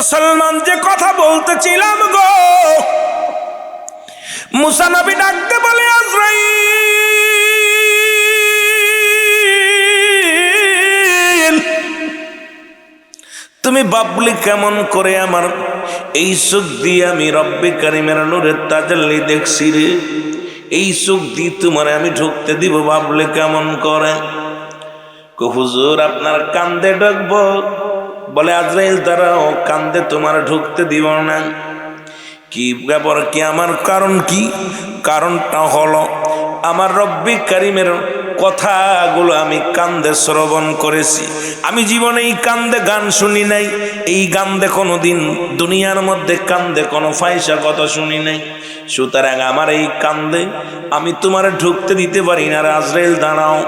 মুসলমান যে কথা বলতেছিলাম গো, মুসা নবী ডাকতে বলে আজরাইল, তুমি বাবলি কেমন করে আমার এই চোখ দিয়ে আমি রব্বে কারিমের নূরের তাজাল্লি দেখছি রে, এই চোখ দিয়ে তোমার আমি ঢুকতে দিব বাবলি কেমন করে? হুজুর আপনার কান্দে ঢুকবো। বলে আজরাইল দাঁড়াও, কান্দে তোমার ঢুকতে দিব না। কি ব্যাপার, কি আমার কারণ কি? কারণটা হলো আমার রব্বে কারিমের কথাগুলো আমি কান্দে শ্রবণ করেছি। আমি জীবনে এই কান্দে গান শুনি নাই, এই কান্দে কোনোদিন দুনিয়ার মধ্যে কান্দে কোনো ফাইসা কথা শুনি নাই। সুতরাং আমার এই কান্দে আমি তোমার ঢুকতে দিতে পারি না। আজরাইল দাঁড়াও।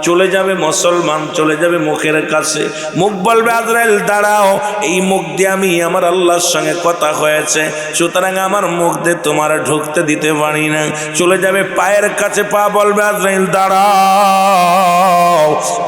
চলে যাবে মুসলমান, চলে যাবে মুখের কাছে, মুখ বলবে আজরাইল দাঁড়াও, এই মুখ দিয়ে আমি আমার আল্লাহর সঙ্গে কথা হয়েছে, সুতরাং আমার মুখ দিয়ে তোমার ঢুকতে দিতে পারি না। চলে যাবে পায়ের কাছে, পা বলবে আজরাইল দাঁড়াও,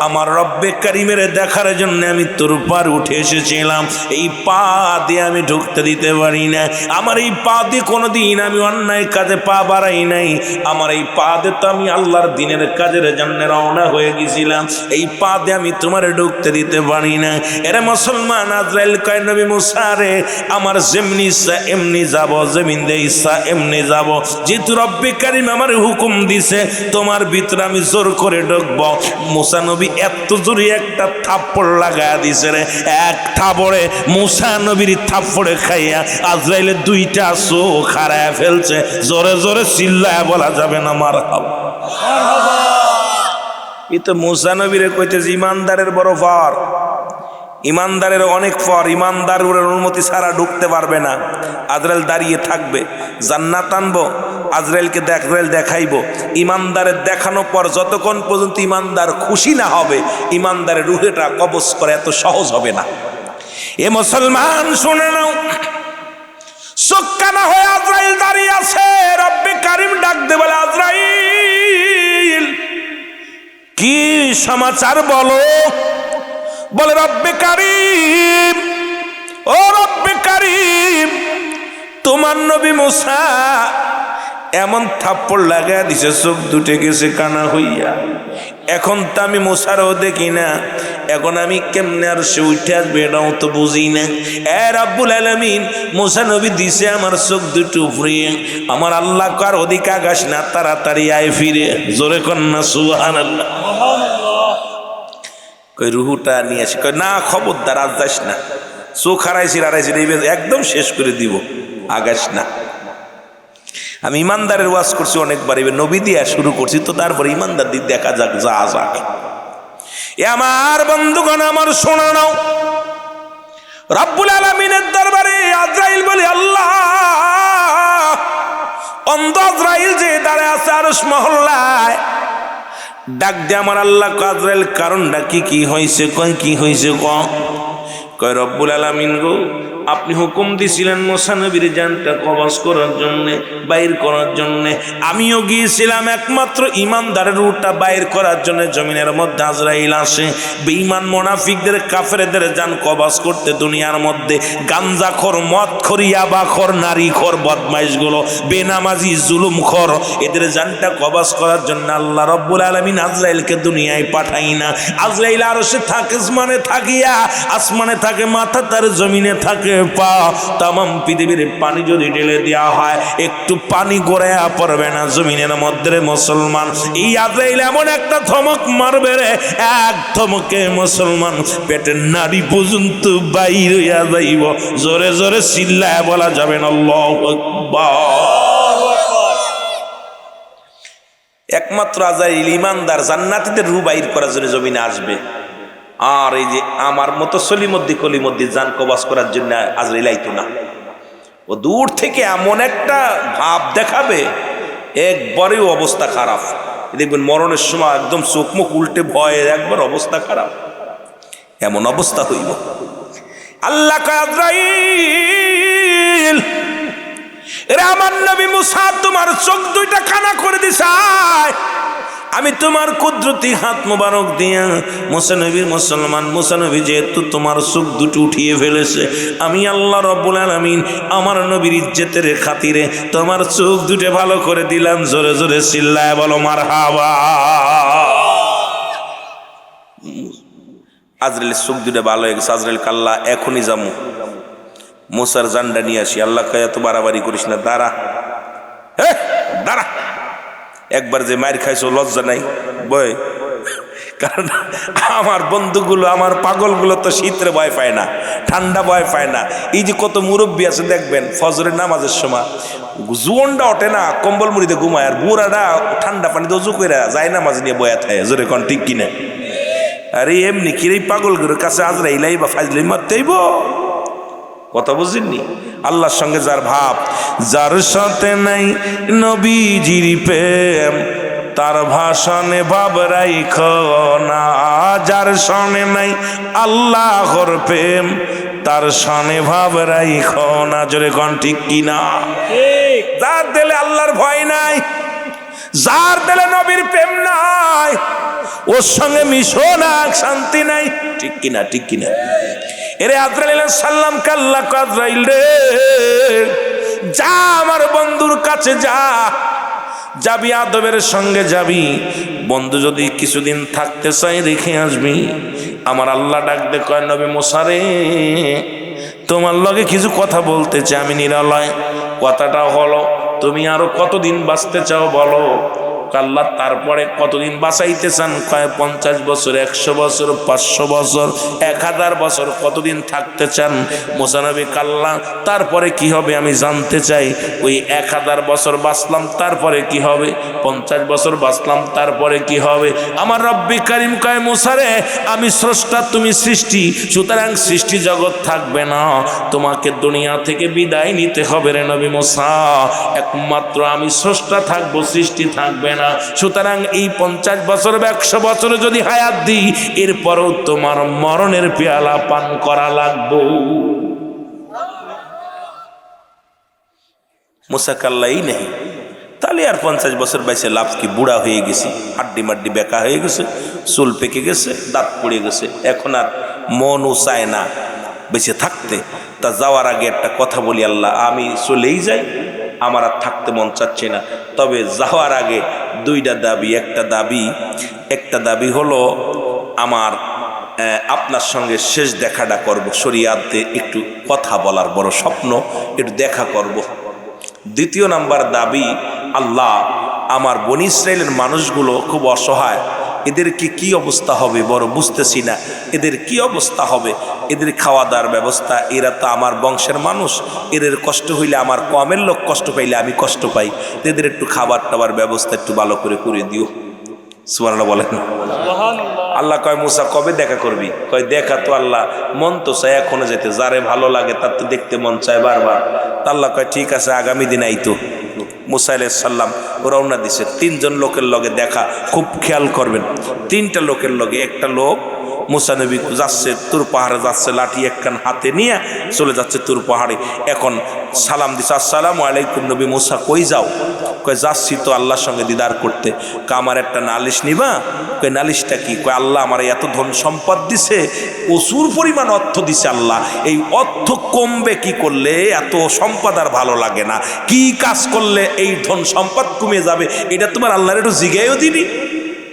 আমার রব্বে কারিমের দেখার জন্য আমি তোর পার উঠে এসেছিলাম, এই পা দিয়ে আমি ঢুকতে দিতে পারি না। আমার এই পা দিয়ে কোনোদিন আমি অন্যায় কাজে পা বাড়াই নাই, আমার এই পা দিয়ে তো আমি আল্লাহর দিনের কাজের জন্য রওনা হয়ে গেছিলাম, এই পা দিয়ে আমি তোমার ঢুকতে দিতে পারি না। এরে মুসলমান, আজরাইল কয় নবী মুসা রে, আমার যেমনি ইচ্ছা এমনি যাব, যেমনি দে ইচ্ছা এমনি যাব, যেহেতু রব্বে কারিম আমার হুকুম দিছে তোমার ভিতরে আমি জোর করে ঢুকবো। মুসা নবী এত জোরে একটা থাপ্পড় লাগায়া দিছে রে, এক থাপড়ে মুসা নবীর থাপ্পড়ে খাইয়া আজরাইলের দুইটা চোখ হারায় ফেলছে। জোরে জোরে চিল্লায় বলা যাবে না মারহাবা। এই তো মুসা নবীরে কইতেছে ইমানদারের বড় ফর, ইমানদারের অনেক ফর, ইমানদারের অনুমতি ছাড়া ঢুকতে পারবে না। আজরাইল দাঁড়িয়ে থাকবে, জান্নাত আনবো, আজরাইলকে আজরাইল দেখাইবো। ইমানদারের দেখানোর পর যতক্ষণ পর্যন্ত ইমানদার খুশি না হবে, ইমানদারের রুহেটা কবজ করে এত সহজ হবে না। এ মুসলমান শুনে নাও, চোখকানা হয়ে আজরাইল দাঁড়িয়ে আছে। রব্বে কারিম ডাক দে বলে আজরাইল কি সমাচার বলো? বলে রব্বে কারিম, ও রব্বে কারিম, তোমার নবী মুসা এমন থাপ্পড় লাগায় দিছে চোখ দুটে গেছে কানা হইয়া। এখন তো আমি মুসারও দেখি না, এখন আমি কেমনে আর সে উঠে আসবে এটাও তো বুঝি না। এ রাব্বুল আলামিন, মুসা নবী দিছে আমার চোখ দুটো উপড়িয়ে, আমার আল্লাহ কার ওদিকে আগাস না, তাড়াতাড়ি আয় ফিরে। জোরে কন্যা সুবহানাল্লাহ। কই রুহুটা নিয়ে আসি, কই না খবরদার আজ যাস না, চোখ হারাইছি একদম শেষ করে দিব, আগাস না। আমি ইমানদারের ওয়াজ করছি অনেকবার, এবার নবী দিয়া শুরু করছি, তো তারপরে ইমানদার দিক দেখা যাক, যা যাক। এ আমার বন্ধুগণ, আমার শোনা নাও, রব্বুল আলামিনের দরবারে আজরাইল বলে আল্লাহ, অন্ধ আজরাইল যে দাঁড়ায় আছে আরশ মহল্লায়, ডাক দে আমার আল্লাহ আজরাইল কারণটা কি হয়েছে? কয় কি হয়েছে? কয় রব্বুল আলামিন গো, আপনি হুকুম দিছিলেন মুসা নবীর জানটা কবজ করার জন্যে, বাইর করার জন্যে, আমিও গিয়েছিলাম একমাত্র ইমানদারের রূহটা বাইর করার জন্য। জমিনের মধ্যে আজরাইল আসে বেঈমান মুনাফিকদের কাফেরদের জান কবজ করতে। দুনিয়ার মধ্যে গাঞ্জাখোর, মদখোর, ইয়াবাখোর, নারীখোর, বদমাইশগুলো, বেনামাজি, জুলুমখোর, এদের জানটা কবজ করার জন্য আল্লাহ রব্বুল আলামিন আজরাইলকে দুনিয়ায় পাঠাই না। আজরাইল আরশে থাকে, আসমানে থাকিয়া, আসমানে থাকে মাথা, তার জমিনে থাকে পা। তামাম পৃথিবীর পানি যদি ঢেলে দেওয়া হয়, একটু পানি গড়াইয়া পড়বে না জমিনের মধ্যে। মুসলমান, এই আজরাইল এমন একটা ধমক মারবে রে, এক ধমকে মুসলমান পেটের নাড়ি পর্যন্ত বাইর হইয়া যাইব। জোরে জোরে চিল্লায় বলা যাবে না আল্লাহু আকবার। একমাত্র আজরাইল ইমানদার জান্নাতীদের রূহ বাইর করার জন্য জমিনে আসবে। আর এই যে আমার মতো কলিমদ্দি জান কবজ করার জন্য আজরাইল আইতো না। ও দূর থেকে এমন একটা ভাব দেখাবে, একবারেও অবস্থা খারাপ। দেখবেন মরণের সময় একদম চোখ মুখ উল্টে ভয়ে একবার অবস্থা খারাপ, এমন অবস্থা হইব। আল্লাহ কয় আজরাইল, এরে আমার নবী মুসা তোমার চোখ দুইটা কানা করে দিছে, আমি তোমার কুদরতি হাত মোবারক দিয়া মুসা নবীর মুসলমান মুসা নবী যেহেতু তোমার চোখ দুটো উঠিয়ে ফেলেছে, আমি আল্লাহ রব্বুল আলামিন আমার নবীর ইজ্জতের খাতিরে তোমার চোখ দুটো ভালো করে দিলাম। জোরে জোরে চিল্লায় বলো মারহাবা। আজরাইলের চোখ দুটো ভালো হয়ে গেছে। আজরাইল কাল্লা এখনই যামু, মুসার জান্ডা নিয়ে আসি। আল্লাহ কয় এত বাড়াবাড়ি করিস না, দাঁড়া দাঁড়া। একবার যে মার খাইছো লজ্জা নাই বয়? কারণ আমার বন্ধুগুলো আমার পাগলগুলো তো শীতের ভয় পায় না, ঠান্ডা ভয় পায় না। এই যে কত মুরব্বী আছে দেখবেন ফজরের নামাজের সময় জুয়নটা ওঠে না, কম্বল মুড়িতে ঘুমায়, আর বুড়াটা ঠান্ডা পানিতে উজু করে যায় নামাজ নিয়ে বয়া থাকে। জোরে কোন ঠিক কিনা? আরে এমনি কি এই পাগলগুলোর কাছে আজরাইলাই বা ফাজলাই মারতেইব? কথা বুঝিনি? আল্লাহর সঙ্গে যার ভাব, যার সাথে নাই নবীজির প্রেম, তার ভাষণে ভাব রাইখো না। যার সনে নাই আল্লাহর প্রেম, তার সনে ভাব রাইখো না। জোরে কোন ঠিক কিনা? যার দিলে আল্লাহর ভয় নাই, যার দিলে নবীর প্রেম নাই, ওর সঙ্গে মিশো না, শান্তি নাই। ঠিক কিনা? ঠিক কিনা? এরে আজরাইল সাল্লাম কাল্লা আজরাইল রে, যা আমার বন্ধুর কাছে যা, যাবি আদবের সঙ্গে যাবি। বন্ধু যদি কিছুদিন থাকতে চাই রেখে আসবি। আমার আল্লাহ ডাক দে কয় নবী মুসা রে, তোমার লগে কিছু কথা বলতে চাই আমি নিরালয়। কথাটা হলো তুমি আরো কতদিন বাঁচতে চাও বলো? আল্লাহ তারপরে কতদিন বাঁচাইতে চান? কয় 50 বছর, 100 বছর, 500 বছর, 1000 বছর, কতদিন থাকতে চান? মুসা নবী কাল্লা তারপরে কি হবে আমি জানতে চাই। ওই 1000 বছর বাঁচলাম তারপরে কি হবে? 50 বছর বাঁচলাম তারপরে কি হবে? আমার রব্বি কারিম কয় মুসা রে, আমি স্রষ্টা তুমি সৃষ্টি, সুতরাং সৃষ্টি জগৎ থাকবে না, তোমাকে দুনিয়া থেকে বিদায় নিতে হবে রে নবী মুসা। একমাত্র আমি স্রষ্টা থাকবো, সৃষ্টি থাকবে না। সুতরাং এই 50 বছর বা 100 বছরে যদি হায়াত দিই, এরপরও তোমার মরণের পেয়ালা পান করা লাগবো। মুসা কাল্লাই নেই, তাহলে আর 50 বছর বাইসে লাভ কি? বুড়া হয়ে গেছি, হাড্ডি মাড্ডি বেঁকা হয়ে গেছে, চুল পেকে গেছে, দাঁত পড়ে গেছে, এখন আর মনও চায় না বেঁচে থাকতে। তা যাওয়ার আগে একটা কথা বলি, আল্লাহ আমি চলেই যাই, আমার আর থাকতে মন চাচ্ছে না। তবে যাওয়ার আগে দুইটা দাবি। একটা দাবি হলো আমার আপনার সঙ্গে শেষ দেখাটা করব, শরিয়াতে একটু কথা বলার বড় স্বপ্ন, একটু দেখা করব। দ্বিতীয় নাম্বার দাবি, আল্লাহ আমার বনি ইসরাইলের মানুষগুলো খুব অসহায়, এদের কি অবস্থা হবে বড় বুঝতেছি না। এদের কি অবস্থা হবে? এদের খাওয়া দাওয়ার ব্যবস্থা, এরা তো আমার বংশের মানুষ, এদের কষ্ট হইলে আমার কমের লোক কষ্ট পাইলে আমি কষ্ট পাই, এদের একটু খাবার টাবার ব্যবস্থা একটু ভালো করে দিও। সুবহানাল্লাহ বলেন। আল্লাহ কয় মুসা কবে দেখা করবি? কয় দেখা তো আল্লাহ মন তো চায় এখনো যেতে, যারে ভালো লাগে তার তো দেখতে মন চায় বারবার। আল্লাহ কয় ঠিক আছে আগামী দিন আইতো। মুসা আলাইহিস সালাম রওনা দিছে। 3 জন লোকের লগে দেখা, খুব খেয়াল করবেন। 3টা লোকের লগে, একটা লোক মুসা নবী যাচ্ছে তুর পাহাড়ে যাচ্ছে, লাঠি একখান হাতে নিয়ে চলে যাচ্ছে তুর পাহাড়ে। এখন সালাম দিছে, আসসালামু আলাইকুম নবী মুসা, কই যাও? কয় যাচ্ছি তো আল্লাহর সঙ্গে দিদার করতে। আমার একটা নালিশ নিবা? কয় নালিশটা কি? কয় আল্লাহ আমার এত ধন সম্পদ দিছে, প্রচুর পরিমাণ অর্থ দিছে আল্লাহ, এই অর্থ কমবে কি করলে? এত সম্পদ আর ভালো লাগে না, কি কাজ করলে এই ধন সম্পদ কমে যাবে? এটা তোমার আল্লাহর একটু জিগাইও দিবি?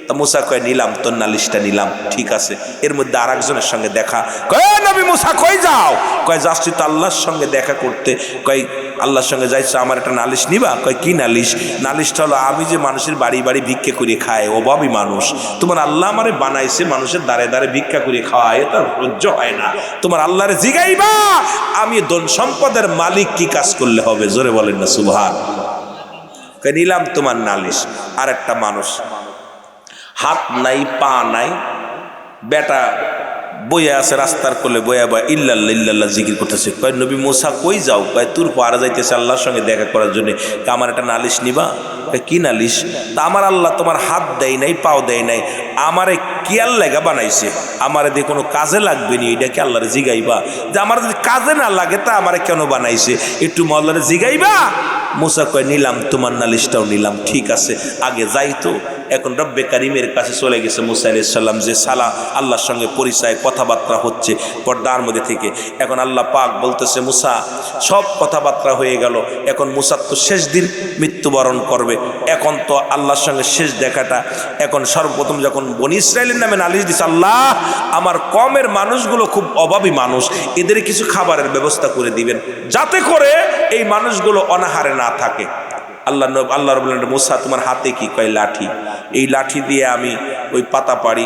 তা মুসা কয় নিলাম, তোর নালিশটা নিলাম, ঠিক আছে। এর মধ্যে আর একজনের সঙ্গে দেখা। কয় নবী মুসা কই যাও? কয় যাচ্ছি তো আল্লাহর সঙ্গে দেখা করতে। কয় আল্লাহর সঙ্গে যাইছো, আমার একটা নালিশ নিবা? কয় কি নালিশ? নালিশটা হলো আমি যে মানুষের বাড়ি বাড়ি ভিক্ষে করে খায়, অভাবী মানুষ, তোমার আল্লাহ আমারে বানাইছে মানুষের দ্বারে দ্বারে ভিক্ষা করে খাওয়ায়, তার সহ্য হয় না। তোমার আল্লাহরে জিগাইবা আমি ধন সম্পদের মালিক কি কাজ করলে হবে? জোরে বলেন না সুবহান। কয় নিলাম তোমার নালিশ। আর একটা মানুষ হাত নাই পা নাই, বেটা বইয়া আছে রাস্তার কোলে, বয়া বয়া ইল্লাল্লাহ ইল্লাল্লাহ জিকির করতেছে। কয় নবী মুসা কই যাও? কয় তুর পাহাড়ে যাইতেছে আল্লাহর সঙ্গে দেখা করার জন্য। আমার একটা নালিশ নিবা? কি নালিশ? তা আমার আল্লাহ তোমার হাত দেয় নাই, পাও দেয় নাই, আমারে কিয়ার লেগা বানাইছে, আমারে দিয়ে কোনো কাজে লাগবে নি, এটা কি আল্লাহরে জিগাইবা? যে আমার যদি কাজে না লাগে তা আমারে কেন বানাইছে, একটু মল্লারে জিগাইবা? মুসা কয় নিলাম তোমার নালিশটাও নিলাম, ঠিক আছে আগে যাই তো এখন রব্বে কারিমের কাছে চলে গেছে মুসা আলাইহিস সালাম, যে সালা আল্লাহর সঙ্গে পরিচয় কথাবার্তা হচ্ছে পর্দার মধ্যে থেকে। এখন আল্লাহ পাক বলতেছে মুসা সব কথাবার্তা হয়ে গেল, এখন মুসা তো শেষ দিন মৃত্যুবরণ করবে, এখন তো আল্লাহর সঙ্গে শেষ দেখাটা। এখন সর্বপ্রথম যখন বনি ইসরাইলের নামে নালিশ দিছে, আল্লাহ আমার কমের মানুষগুলো খুব অভাবী মানুষ, এদের কিছু খাবারের ব্যবস্থা করে দিবেন যাতে করে এই মানুষগুলো অনাহারে না থাকে। আল্লাহ বললেন মুসা তোমার হাতে কি? কয় লাঠি। এই লাঠি দিয়ে আমি ওই পাতা পারি,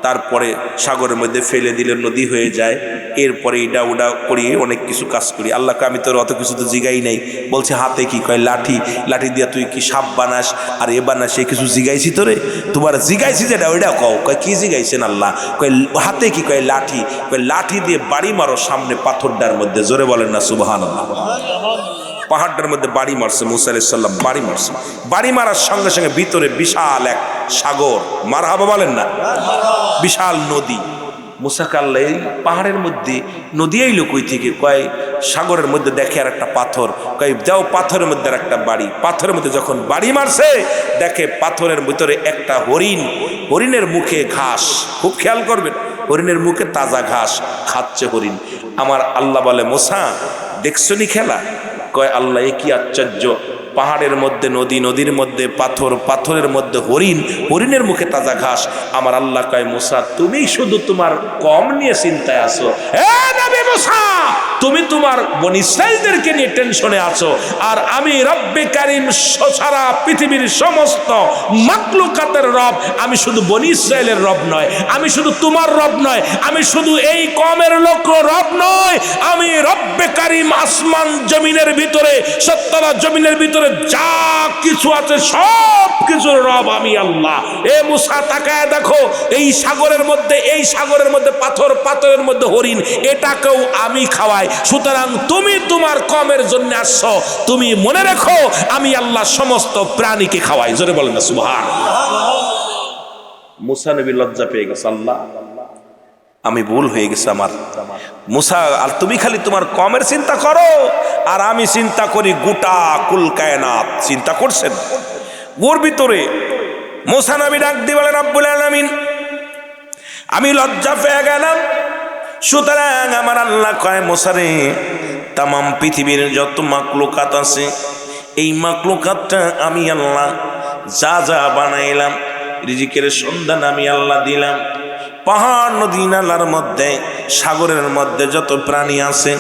তারপরে সাগরের মধ্যে ফেলে দিলে নদী হয়ে যায়, এরপরে ইডা উডা করি, অনেক কিছু কাজ করি। আল্লাহকে আমি তোর অত কিছু তো জিগাই নাই, বলছে হাতে কি? কয় লাঠি। লাঠি দিয়ে তুই কি সাপ বানাস আর এ বানাস, সে কিছু জিগাইছি তোরে? তোমার জিগাইছি যেটা ওইটা কও। কয় কি জিগাইছেন আল্লাহ? কয় হাতে কি? কয় লাঠি। কয় লাঠি দিয়ে বাড়ি মারো সামনে পাথরটার মধ্যে। জোরে বলেন না সুবহানাল্লাহ। পাহাড়টার মধ্যে বাড়ি মারছে মুসা আলাইহিস সালাম, বাড়ি মারছে। বাড়ি মারার সঙ্গে সঙ্গে ভিতরে বিশাল এক সাগর, মারহাবা বলেন না, বিশাল নদী। মুসা কাল্লা এই পাহাড়ের মধ্যে নদী আইলো কই থেকে? কয় সাগরের মধ্যে দেখে আর একটা পাথর। কয় যাও পাথরের মধ্যে আর একটা বাড়ি। পাথরের মধ্যে যখন বাড়ি মারছে দেখে পাথরের ভিতরে একটা হরিণ, হরিণের মুখে ঘাস, খুব খেয়াল করবেন, হরিণের মুখে তাজা ঘাস খাচ্ছে হরিণ। আমার আল্লাহ বলে মুসা দেখছো নি খেলা? কয় আল্লাহ এ কি আশ্চর্য, পাহাড়ের মধ্যে নদী, নদীর মধ্যে পাথর, পাথরের মধ্যে হরিণ, হরিণের মুখে তাজা ঘাস। আমার আল্লাহ কয় মুসা তুমি শুধু তোমার কম নিয়ে চিন্তায় আছো, নবী মুসা তুমি তোমার বনী ইসরাইলদেরকে নিয়ে টেনশনে আছো, আর আমি রব্বে কারীম সারা পৃথিবীর সমস্ত মাখলুকাতের রব। আমি শুধু বনী ইসরাইলের রব নয়, আমি শুধু তোমার রব নয়, আমি শুধু এই কমের লোক রব নয়, আমি রব্বে কারীম আসমান জমিনের ভিতরে, সত্তরা জমিনের ভিতরে যা কিছু আছে সব কিছুর রব আমি আল্লাহ। এ মুসা তাকায় দেখো, এই সাগরের মধ্যে, এই সাগরের মধ্যে পাথর, পাথরের মধ্যে হরিণ, এটাকেও আমি খাওয়াই। সুতরাং তুমি তোমার কমের জন্য আসছো, তুমি মনে রেখো আমি আল্লাহ সমস্ত প্রাণীকে খাওয়াই। জোরে বলেন না সুবহানাল্লাহ। মুসা নবী লজ্জা পেয়ে গেছে, আল্লাহ আমি ভুল হয়ে গেছে আমার। মুসা আর তুমি খালি তোমার কমের চিন্তা করো, আর আমি চিন্তা করি গোটা কুল কায়নাত। চিন্তা করছেন ওর ভিতরে? মুসা নবী ডাক দিয়ে বলেন রব্বুল আলামিন আমি লজ্জা পেয়ে গেলাম। সুতরাং আমার আল্লাহ কয় মুসা রে, তামাম পৃথিবীর যত মাখলুকাত আছে, এই মাখলুকাতটা আমি আল্লাহ যা যা বানাইলাম, রিজিকের সন্ধান আমি আল্লাহ দিলাম। পাহাড়, নদী, নালার মধ্যে, সাগরের মধ্যে যত প্রাণী আছে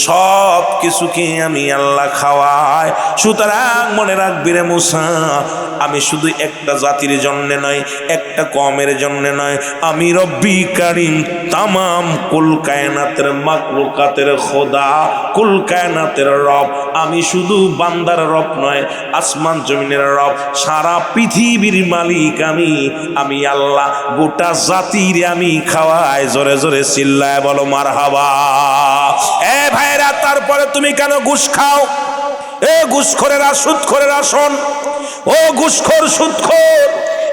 সব কিছুকে আমি আল্লাহ খাওয়াই। সুতরাং মনে রাখবি রে মুসা, আমি শুধু একটা জাতির জন্য নয়, একটা কমের জন্য নয়, আমি রব্বি কারীম তামাম কুল কায়নাতের মাখলুকাতের খোদা, কুল কায়নাতের রব। আমি শুধু বান্দার রব নয়, আসমান জমিনের রব, সারা পৃথিবীর মালিক আমি আল্লাহ। গোটা জাতির আমি খাওয়াই। জোরে জোরে চিল্লায় বলো মারহাবা। এ ভাইরা, তারপরে তুমি কেন ঘুষ খাও? এ ঘুষখোরেরা, সুদখোরেরা শোন, ও ঘুষখোর, সুদখোর,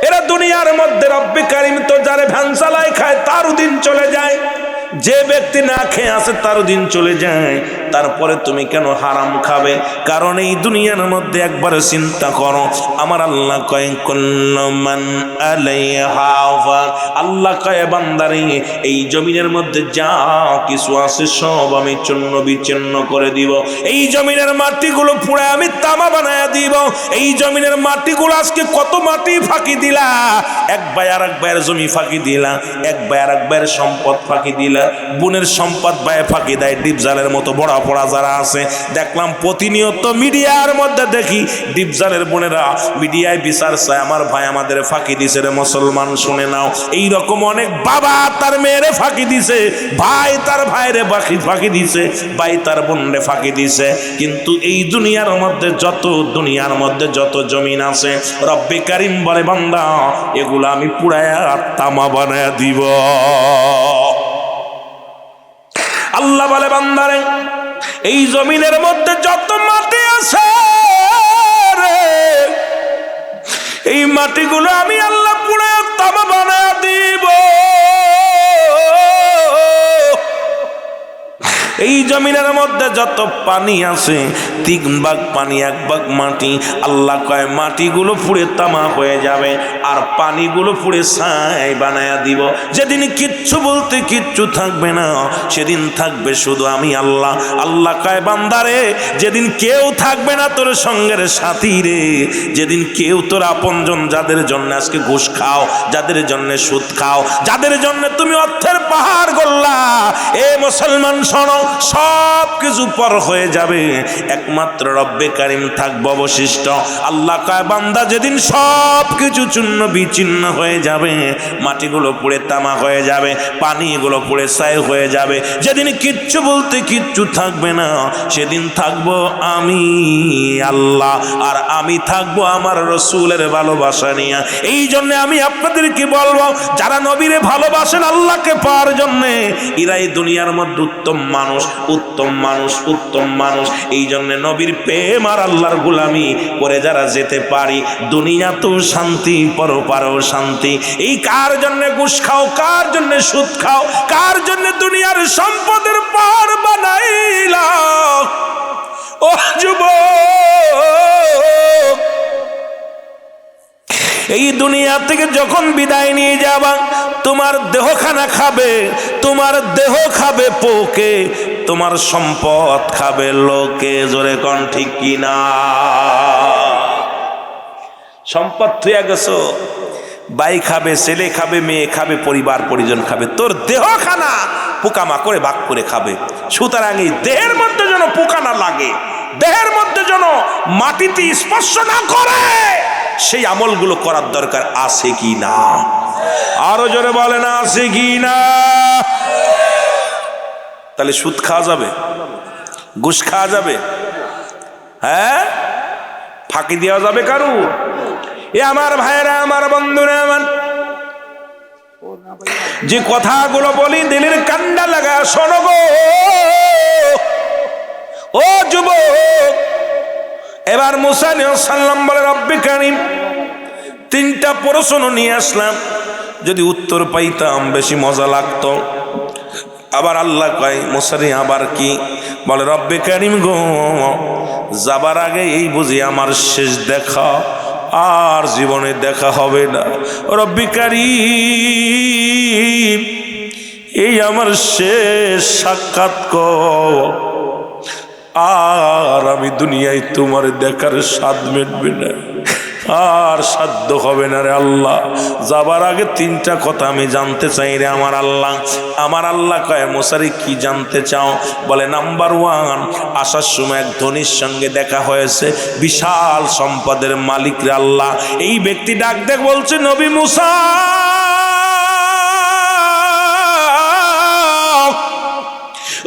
এরা দুনিয়ার মধ্যে রব্বে কারীম তো যারে ভ্যান চালায় খায় তারও দিন চলে যায়, যে ব্যক্তি না খেয়ে আছে তারও দিন চলে যায়। তারপরে তুমি কেন হারাম খাবে? কারণ এই দুনিয়ার মধ্যে একবার চিন্তা করো, আমার আল্লাহ কয় কুল্লু মান আলাইহা ফান, আল্লাহ কয় বান্দারে এই জমিনের মধ্যে যা কিছু আছে সব আমি চূর্ণ বিচূর্ণ করে দিব। এই জমিনের মাটিগুলো পুরো আমি তামা বানায়া দিব। এই জমিনের মাটিগুলো আজকে কত মাটি ফাঁকি দিলা, এক ভাই আর এক ভাইয়ের জমি ফাঁকি দিলা, এক ভাই আর এক ভাইয়ের সম্পদ ফাঁকি দিলা, বোনের সম্পদ ভাই ফাঁকি দেয়। ডিপজালের মতো বড় পড়া যারা আছে দেখলাম প্রতিনিয়ত মিডিয়ার মধ্যে দেখি, ডিপজালের বোনেরা মিডিয়ায় বিচার চায়, আমার ভাই আমাদের ফাঁকি দিছে রে মুসলমান শুনে নাও। এই রকম অনেক বাবা তার মেয়েরে ফাঁকি দিছে, ভাই তার ভাইরে ফাঁকি দিছে, ভাই তার বোনরে ফাঁকি দিছে। কিন্তু এই দুনিয়ার মধ্যে যত জমিন আছে রব্বে কারীম বলে বান্দা এগুলো আমি পুরায়া তামা বানায়া দিব। আল্লাহ বলে বান্দারে এই জমিনের মধ্যে যত মাটি আছে রে, এই মাটিগুলো আমি আল্লাহ পুরো তামা বানায় দিব। এই জমিনের মধ্যে যত পানি আছে 3 ভাগ পানি 1 ভাগ মাটি। আল্লাহ কয় মাটিগুলো পুড়ে তামা হয়ে যাবে আর পানিগুলো পুড়ে ছাই বানায়া দিব। যেদিন কিচ্ছু বলতে কিচ্ছু থাকবে না, সেদিন থাকবে শুধু আমি আল্লাহ। আল্লাহ কয় বান্দারে যেদিন কেউ থাকবে না তোর সঙ্গের সাথী রে, যেদিন কেউ তোর আপনজন, যাদের জন্য আজকে ঘুষ খাও, যাদের জন্য সুদ খাও, যাদের জন্য তুমি অর্থের পাহাড় গড়লা, এ মুসলমান শোনো, সব কিছু পর হয়ে যাবে, একমাত্র রব্বে কারিম থাকবে অবশিষ্ট। আল্লাহ কয় বান্দা যেদিন সব কিছু চূর্ণ বিচ্ছিন্ন হয়ে যাবে, মাটিগুলো পুড়ে তামা হয়ে যাবে, পানিগুলো পুড়ে ছাই হয়ে যাবে, যেদিন কিচ্ছু বলতে কিচ্ছু থাকবে না, সেদিন থাকবো আমি আল্লাহ, আর আমি থাকবো আমার রসুলের ভালোবাসা নিয়ে। এই জন্য আমি আপনাদেরকে বলবো, যারা নবীরে ভালোবাসেন আল্লাহকে পাওয়ার জন্য, এরাই দুনিয়ার মধ্যে উত্তম মানুষ, উত্তম মানুষ, উত্তম মানুষ। এই জন্য নবীর প্রেম আর আল্লাহর গোলামি করে যারা যেতে পারি, দুনিয়াতেও শান্তি, পরপারেও শান্তি। এই কার জন্য ঘুষ খাও, কার জন্য সুদ খাও, কার জন্য দুনিয়ার সম্পদের পাহাড় বানাইলা? ও যুবক, এই দুনিয়া থেকে যখন বিদায় নিয়ে যাবা, তোমার দেহখানা খাবে, তোমার দেহ খাবে পোকে, তোমার সম্পদ খাবে লোকে। জোরে কোন ঠিক কিনা? সম্পদ থুয়া গেছো, ভাই খাবে, ছেলে খাবে, মেয়ে খাবে, পরিবার পরিজন খাবে, তোর দেহখানা পোকামাকড়ে ভাগ করে খাবে। সুতরাং এই দেহের মধ্যে যেন পোকা না লাগে, দেহের মধ্যে যেন মাটিতে স্পর্শ না করে, সেই আমলগুলো করার দরকার আছে কি না? আরো জোরে বলেন আছে কি না? তাহলে সুদ খাওয়া যাবে, ঘুষ খাওয়া যাবে, হ্যাঁ, ফাঁকি দেওয়া যাবে কারু? এ আমার ভাইরা, আমার বন্ধুরা, আমার যে কথাগুলো বলি দিলের কান্ডা লাগা শোনো গো। ও যুবক, এবার মুসা আলাইহিস সালাম বলে রব্বে কারীম, 3টা প্রশ্ন নিয়ে আসলাম, যদি উত্তর পাইতাম বেশি মজা লাগতো। আবার আল্লাহ কয় মুসারে আবার কি? বলে রব্বে কারীম গো, যাবার আগে এই বুঝি আমার শেষ দেখা, আর জীবনে দেখা হবে না। রব্বে কারীম, এই আমার শেষ সাক্ষাৎকার, আর আমি দুনিয়ায় তোমার দেখার স্বাদ মেটবে না, আর সাধ্য হবে না রে আল্লাহ। যাবার আগে 3টা কথা আমি জানতে চাই রে আমার আল্লাহ। আমার আল্লাহ কয় মুসারি কি জানতে চাও? বলে নাম্বার 1, আসার সময় এক ধনীর সঙ্গে দেখা হয়েছে, বিশাল সম্পদের মালিক রে আল্লাহ। এই ব্যক্তি ডাক দেখ বলছে, নবী মুসা,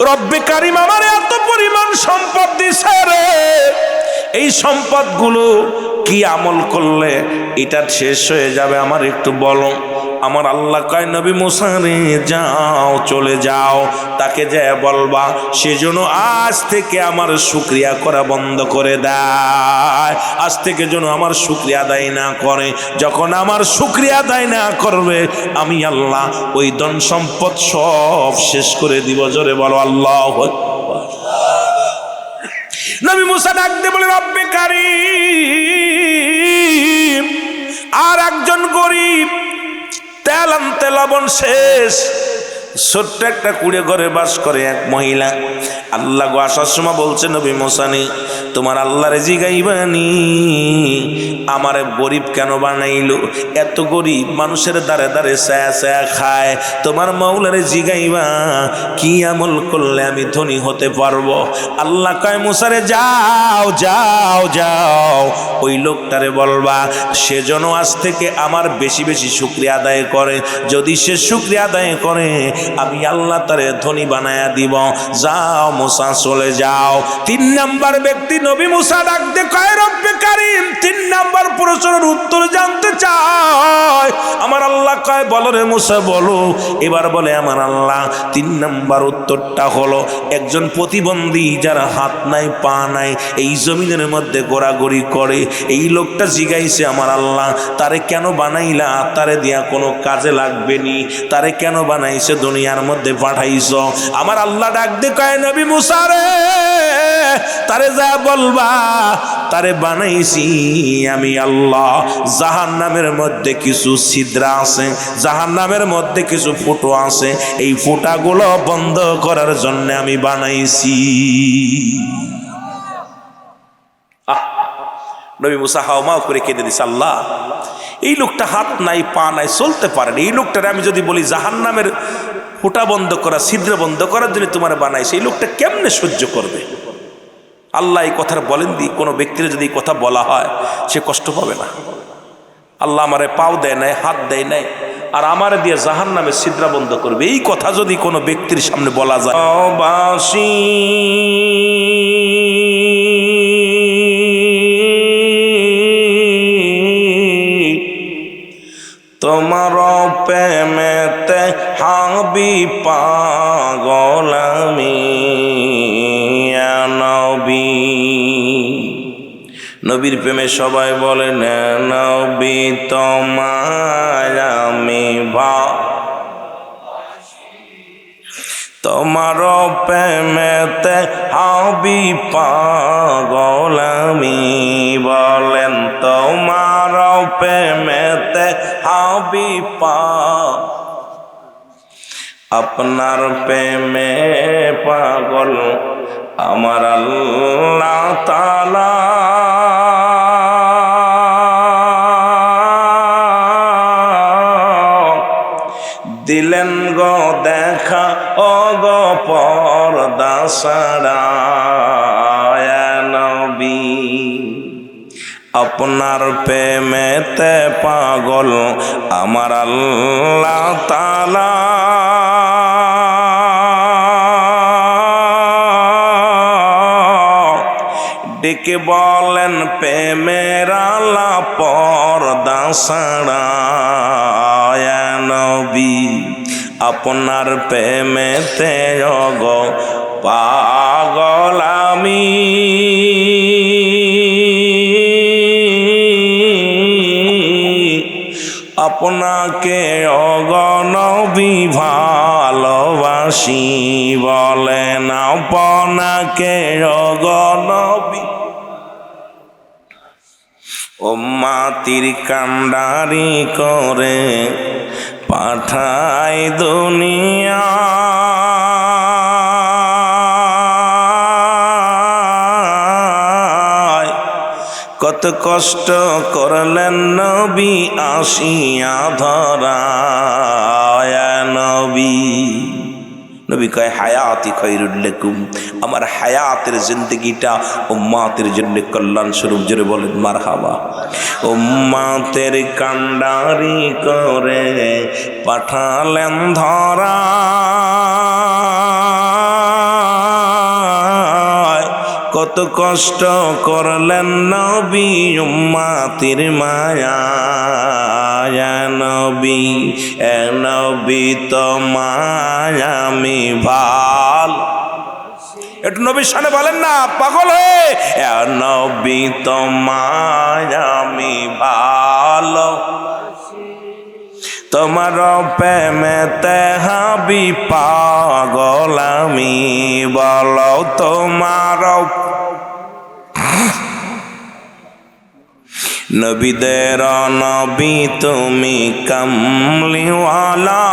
রব্বে কারীম আমার এত পরিমাণ সম্পদ দিছে রে, এই সম্পদগুলো কি আমল করলে এটা শেষ হয়ে যাবে, আমার একটু বলো। আমার আল্লাহ কয় নবী মুসা রে, যাও, চলে যাও, তাকে যা বলবা সেজন্য আজ থেকে আমার শুকরিয়া করা বন্ধ করে দেয়, আজ থেকে যেন আমার শুকরিয়া আদায় না করে। যখন আমার শুকরিয়া আদায় না করবে, আমি আল্লাহ ওই ধন সম্পদ সব শেষ করে দিব। জোরে বলো আল্লাহু আকবার। নবী মুসা ডাক দিয়ে বলে রব্বে কারীম, আর একজন গরিব, তেল আনতে লবণ শেষ, ছোট্ট একটা কুড়ে ঘরে বাস করে এক মহিলা। আল্লাহ গো আসার সময় বলছে নবী মুসা নি, তোমার আল্লাহরে জিগাইবানি আমার গরিব কেন বানাইলো, এত গরিব মানুষের দ্বারে দ্বারে ছায়া ছায়া খায়, তোমার মাওলারে জিগাইবা কি আমল করলে আমি ধনী হতে পারবো। আল্লাহ কয় মুসারে, যাও যাও যাও, ওই লোকটারে বলবা সেজন্য আজ থেকে আমার বেশি বেশি শুকরিয়া আদায় করে, যদি সে শুকরিয়া আদায় করে আমি আল্লাহ তারে ধনী বানায়া দিব। যাও মুসা, চলে যাও। 3 নাম্বার ব্যক্তি নবী মুসা ডাক দে কয় রব্বে কারীম, 3 নাম্বার প্রশ্নের উত্তর জানতে চায়। আমার আল্লাহ কয় বলো রে মুসা, বলো। এবার বলে আমার আল্লাহ 3 নাম্বার উত্তরটা হলো, একজন প্রতিবন্ধী, যার হাত নাই পা নাই, এই জমিনের মধ্যে ঘোরাঘুরি করে, এই লোকটা জিগাইছে আমার আল্লাহ তারে কেন বানাইলা, তারে দিয়া কোনো কাজে লাগবে নি, তারে কেন বানাইছে দুনিয়ার মধ্যে পাঠাইছো। আমার আল্লাহ ডাক দিয়ে কয় নবী মুসা রে, তারে যা বলবা তারে বানাইছি আমি আল্লাহ। জাহান্নামের মধ্যে কিছু ছিদ্র আছে, জাহান্নামের মধ্যে কিছু ফুটো আছে, এই ফুটাগুলো বন্ধ করার জন্য আমি বানাইছি। নবী মুসা হাওমাও করে কেঁদে দিছে, আল্লাহ এই লোকটা হাত নাই পা নাই চলতে পারে না, এই লোকটারে আমি যদি বলি জাহান্নামের ফুটা বন্ধ করা ছিদ্র বন্ধ করার জন্য তোমার বানাইছে, এই লোকটা কেমনে সহ্য করবে? আল্লাহ এই কথাটা বলেন দি, কোনো ব্যক্তির যদি এই কথা বলা হয় সে কষ্ট পাবে না? আল্লাহ আমারে পাও দেয় নাই, হাত দেয় নাই, আর আমারে দিয়ে জাহান্নামের ছিদ্র বন্ধ করবে, এই কথা যদি কোনো ব্যক্তির সামনে বলা যায়, বাসী তোমার প্রেমেতে হাবি পাগল আমি নবী। নবীর প্রেমে সবাই বলে না নবী তোমার আমি তোমার প্রেমেতে হাবি পাগল আমি, বলেন তোমার প্রেমেতে হাবি আপনার প্রেমে পাগল আমার আল্লাহ তাআলা। দিলেন গো দেখা ও গো পর্দা ছাড়া নবী, আপনার প্রেমেতে পাগল আমার আল্লাহ তাআলা। ডেকে বলেন প্রেমের আলা পর্দা ছাড়া নবী, আপনার প্রেমেতে গো পাগল আমি। আপনাকে নবী ভালোবাসি, বলেন আপনাকে নবী। উম্মতির কান্ডারি করে পাঠাই দুনিয়া, কত কষ্ট করলেন নবী আসিয়া ধরায় নবী। নবী কয় হায়াতি খায়রুল লাকুম, আমার হায়াতের জিন্দগিটা উম্মতের জন্য কল্যাণ স্বরূপ। জোরে বলেন মারহাবা। উম্মতের কান্ডারি করে পাঠালেন ধরা, কত কষ্ট করলেন নবী উম্মতের মায়া নবী। এ নবী তোমায় আমি ভাল, একটু নবীর সামনে বলেন না পাগল হয়ে, এ নবী তোমায় আমি ভালো, তোমার প্রেমেতে হাবি পাগল আমি, বলো তোমার নবীদের নবী তুমি কামলিওয়ালা,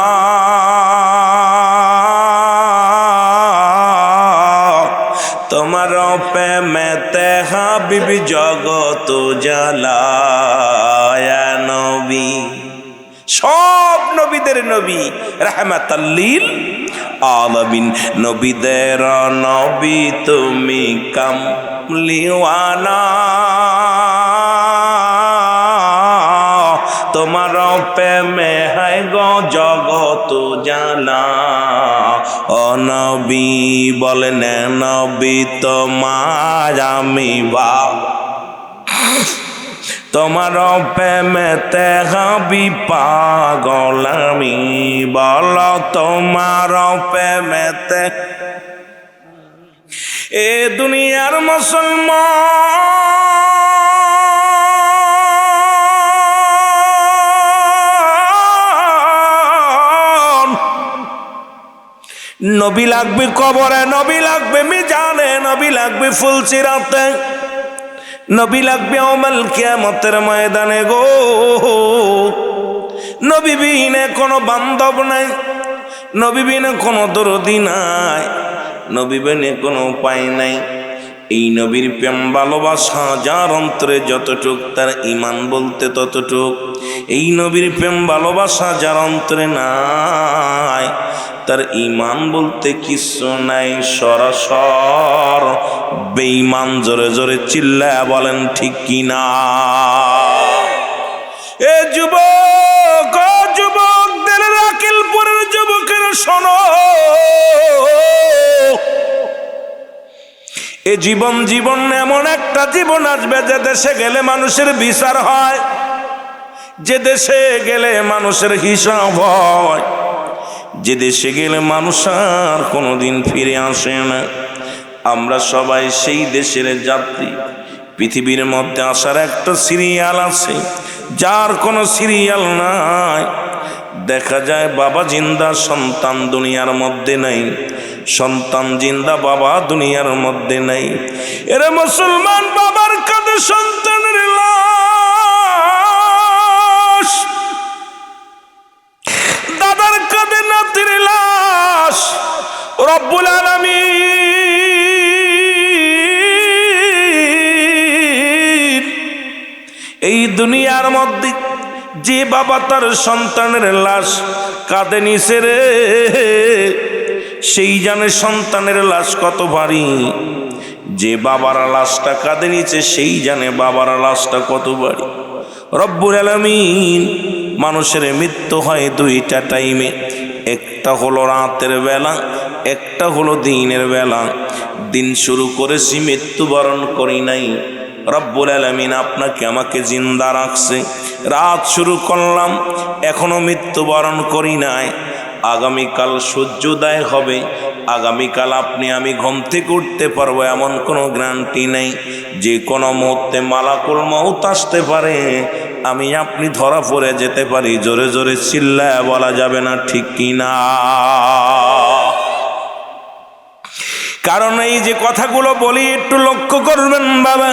তোমার প্রেমেতে হাবিবি জগত জ্বালায় নবী। সব নবীদের নবী রাহমাতাল লিল আলামিন, নবীদের নবী তুমি কামলিওয়ালা, তোমার প্রেমে হয় গো জগত জানা। ও নবী বলেন নবী তোমার আমি তোমার প্রেমেতে হাবি পাগল আমি, বলো তোমার প্রেমেতে এ দুনিয়ার মুসলমান নবী লাগবে কবরে, নবী লাগবে মিজানে, নবী লাগবে ফুলসিরাতে, নবী লাগবে ইয়াউমুল কিয়ামতের ময়দানে গো। নবী বিনে কোনো বান্ধব নাই, নবী বিনে কোনো দরদি নাই, নবী বিনে কোনো উপায় নাই। এই নবীর প্রেম ভালোবাসা যার অন্তরে যতটুক, তার ঈমান বলতে ততটুক। এই নবীর প্রেম ভালোবাসা যার অন্তরে নাই, তার ঈমান বলতে কিছু নাই। সরাসর বেঈমান। জোরে জোরে চিল্লায়া বলেন ঠিক কিনা? এ যুবক, ও যুবকদের, রাকিলপুরের যুবকের শোনো, এ জীবন এমন একটা জীবন আসবে যে দেশে গেলে মানুষের বিচার হয়, যে দেশে গেলে মানুষের হিসাব হয়, যে দেশে গেলে মানুষ আর কোনোদিন ফিরে আসে না। আমরা সবাই সেই দেশের যাত্রী। পৃথিবীর মধ্যে আসার একটা সিরিয়াল আছে, যার কোনো সিরিয়াল নাই। দেখা যায় বাবা জিন্দা, সন্তান দুনিয়ার মধ্যে নাই, সন্তান জিন্দা, বাবা দুনিয়ার মধ্যে নাই। এরা মুসলমান, বাবার কাঁধে সন্তানের লাশ, দাদার কাঁধে নাতির লাশ। রব্বুল আলামিন এই দুনিয়ার মধ্যে যে বাবা তার সন্তানের লাশ কাঁধে নিছে রে, সেই জানে সন্তানের লাশ কত ভারী। যে বাবার লাশটা কাঁধে নিচে, সেই জানে বাবার লাশটা কত ভারী। রব্বুল আলামিন মানুষের মৃত্যু হয় দুইটা টাইমে, একটা হলো রাতের বেলা, একটা হলো দিনের বেলা। দিন শুরু করেছি, মৃত্যুবরণ করি নাই। রব্বুল আলামিন আপনাকে আমাকে জিন্দা রাখছে, রাত শুরু করলাম, এখনো মৃত্যুবরণ করি নাই। আগামীকাল সূর্যোদয় হবে, আগামীকাল আপনি আমি ঘুম থেকে উঠতে পারবো এমন কোনো গ্যারান্টি নেই। যে কোনো মুহূর্তে মালাকুল মউত আসতে পারে, আমি আপনি ধরা পড়ে যেতে পারি। জোরে জোরে চিল্লায়া বলা যাবে না ঠিক কিনা? কারণ এই যে কথাগুলো বলি একটু লক্ষ্য করবেন বাবা।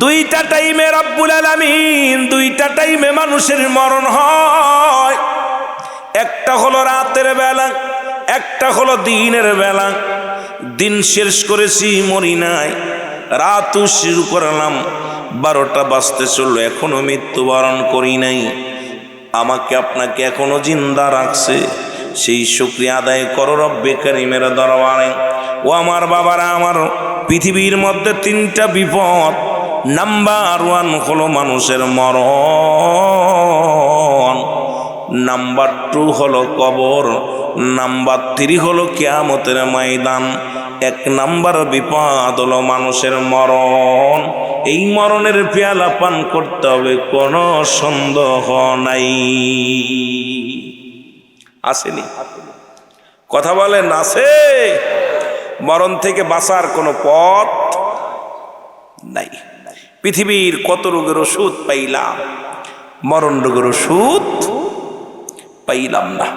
দুইটা টাইমে রব্বুল আলামিন, দুইটা টাইমে মানুষের মরণ হয়। একটা হলো রাতের বেলা, একটা হলো দিনের বেলা। দিন শেষ করেছি, মরি নাই। রাতও শুরু করলাম, 12টা বাজতে চলল, এখনো মৃত্যুবরণ করি নাই। আমাকে আপনাকে এখনো জিন্দা রাখছে, সেই শুকরিয়া আদায় করো রব্বে কারীমের দরবারে। ও আমার বাবারা, আমার পৃথিবীর মধ্যে 3টা বিপদ। নাম্বার 1 হলো মানুষের মরণ, নাম্বার 2 হলো কবর, নাম্বার 3 হলো কিয়ামতের ময়দান। 1 নাম্বার বিপদ হলো মানুষের মরণ। এই মরণের পেয়ালা পান করতে হবে, কোনো সন্দেহ নাই। আসেনি? কথা বলেন, আছে? মরণ থেকে বাঁচার কোনো পথ নাই। পৃথিবীর কত রোগের ওষুধ পাইলাম, মরণ রোগের ওষুধ পাইলাম না।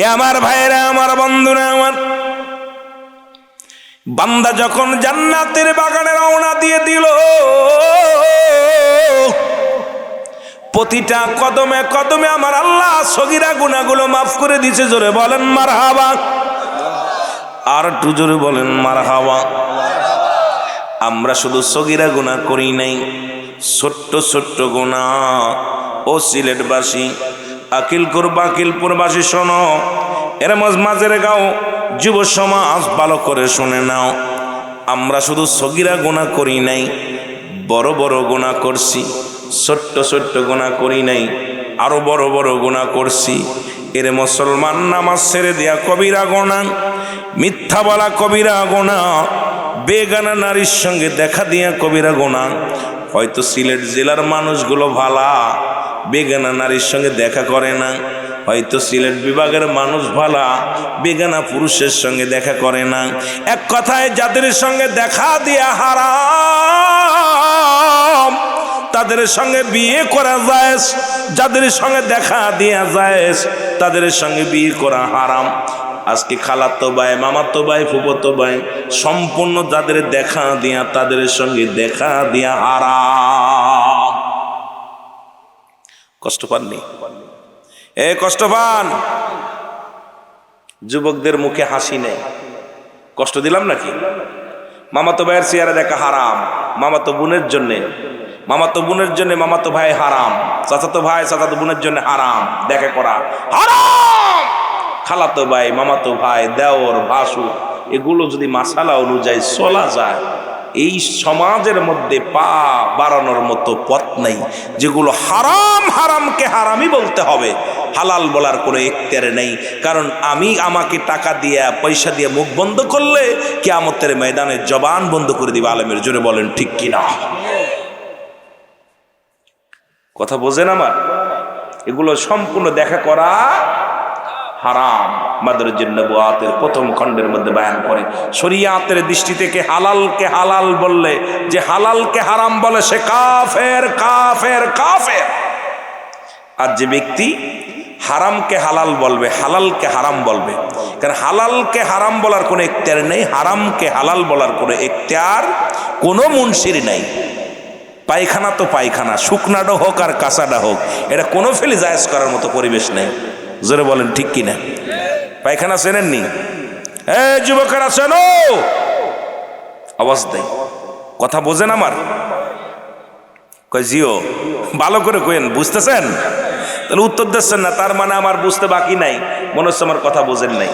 এ আমার ভাইরা, আমার বন্ধুরা, আমার বান্দা যখন জান্নাতের বাগানে রওনা দিয়ে দিল, প্রতিটা কদমে কদমে আমার আল্লাহ সগীরা গুনাহগুলো মাফ করে দিয়েছে। জোরে বলেন মারহাবা। আর একটু জোরে বলেন মারহাবা। আমরা শুধু সগীরা গুনাহ করি নাই, ছোট্ট ছোট্ট গুনাহ। ও সিলেটবাসী, আকিলপুরবাসী শোনো, এর মাঝের গাঁও যুব সমাজ ভালো করে শুনে নাও। আমরা শুধু সগীরা গুনাহ করি নাই, বড় বড় গুনাহ করছি। ছোট্ট ছোট্ট গুনাহ করি নাই, আরো বড় বড় গুনাহ করছি। এর মুসলমান, নামাজ ছেড়ে দেয়া কবিরা গুনাহ, মিথ্যা বলা কবিরা গুনাহ, বেগানা নারীর সঙ্গে দেখা দিয়া কবিরা গুনাহ। হয়তো সিলেট জেলার মানুষগুলো ভালা, বেগানা নারীর সঙ্গে দেখা করে না। হয়তো সিলেট বিভাগের মানুষ ভালা, বেগানা পুরুষের সঙ্গে দেখা করে না। এক কথায় যাদের সঙ্গে দেখা দিয়া হারাম, তাদের সঙ্গে বিয়ে করা জায়েজ, যাদের সঙ্গে দেখা দেয়া জায়েজ তাদের সঙ্গে বিয়ে করা হারাম। আজকে খালাতো ভাই, মামাতো ভাই, ফুফাতো ভাই সম্পূর্ণ যাদের দেখা দেয়া তাদের সঙ্গে দেখা দেয়া হারাম। কষ্ট পাননি? কষ্ট পান? যুবকদের মুখে হাসি নেই, কষ্ট দিলাম নাকি? মামাতো ভাইয়ের চেহারা দেখা হারাম, মামাতো বোনের জন্যে, মামাতো বোনের জন্য মামাতো ভাই হারাম, চাচাতো ভাই চাচাতো বোনের জন্য হারাম দেখা করা হারাম। খালাতো ভাই, মামাতো ভাই, দেওর, ভাসুর এগুলো যদি মাসালা অনুযায়ী চলা যায়, এই সমাজের মধ্যে পা বাড়ানোর মতো পথ নাই। যেগুলো হারাম, হারামকে হারামই বলতে হবে, হালাল বলার কোনো এখতিয়ার নেই। কারণ আমাকে টাকা দিয়ে পয়সা দিয়ে মুখ বন্ধ করলে কিয়ামতের ময়দানে জবান বন্ধ করে দিবে। আলেমের জোরে বলেন ঠিক কিনা? কথা বোঝেন আমার? এগুলো সম্পূর্ণ দেখা করা হারাম। মাদরুজ্জুন নবুয়াতের প্রথম খণ্ডের মধ্যে বয়ান করে শরীয়তের দৃষ্টি থেকে হালালকে হালাল বললে, যে হালালকে হারাম বলে সে কাফের, কাফের, কাফের। আর যে ব্যক্তি হারামকে হালাল বলবে, হালালকে হারাম বলবে, কারণ হালালকে হারাম বলার কোনো এখতিয়ার নেই, হারামকে হালাল বলার কোনো এখতিয়ার কোনো মুনশির নেই। পায়খানা তো পায়খানা, শুকনাটা হোক আর কাঁচাটা হোক, এটা কোনো ফেলে জায়েজ করার মতো পরিবেশ নেই। জোরে বলেন ঠিক কিনা? পায়খানা চেনেননি? যুবকেরা চেনো? আওয়াজ দেয়, কথা বোঝেন আমার? কয় জিও, ভালো করে কইেন, বুঝতেছেন? তাহলে উত্তর দিচ্ছেন না, তার মানে আমার বুঝতে বাকি নাই, মনে হচ্ছে আমার কথা বোঝেন নাই।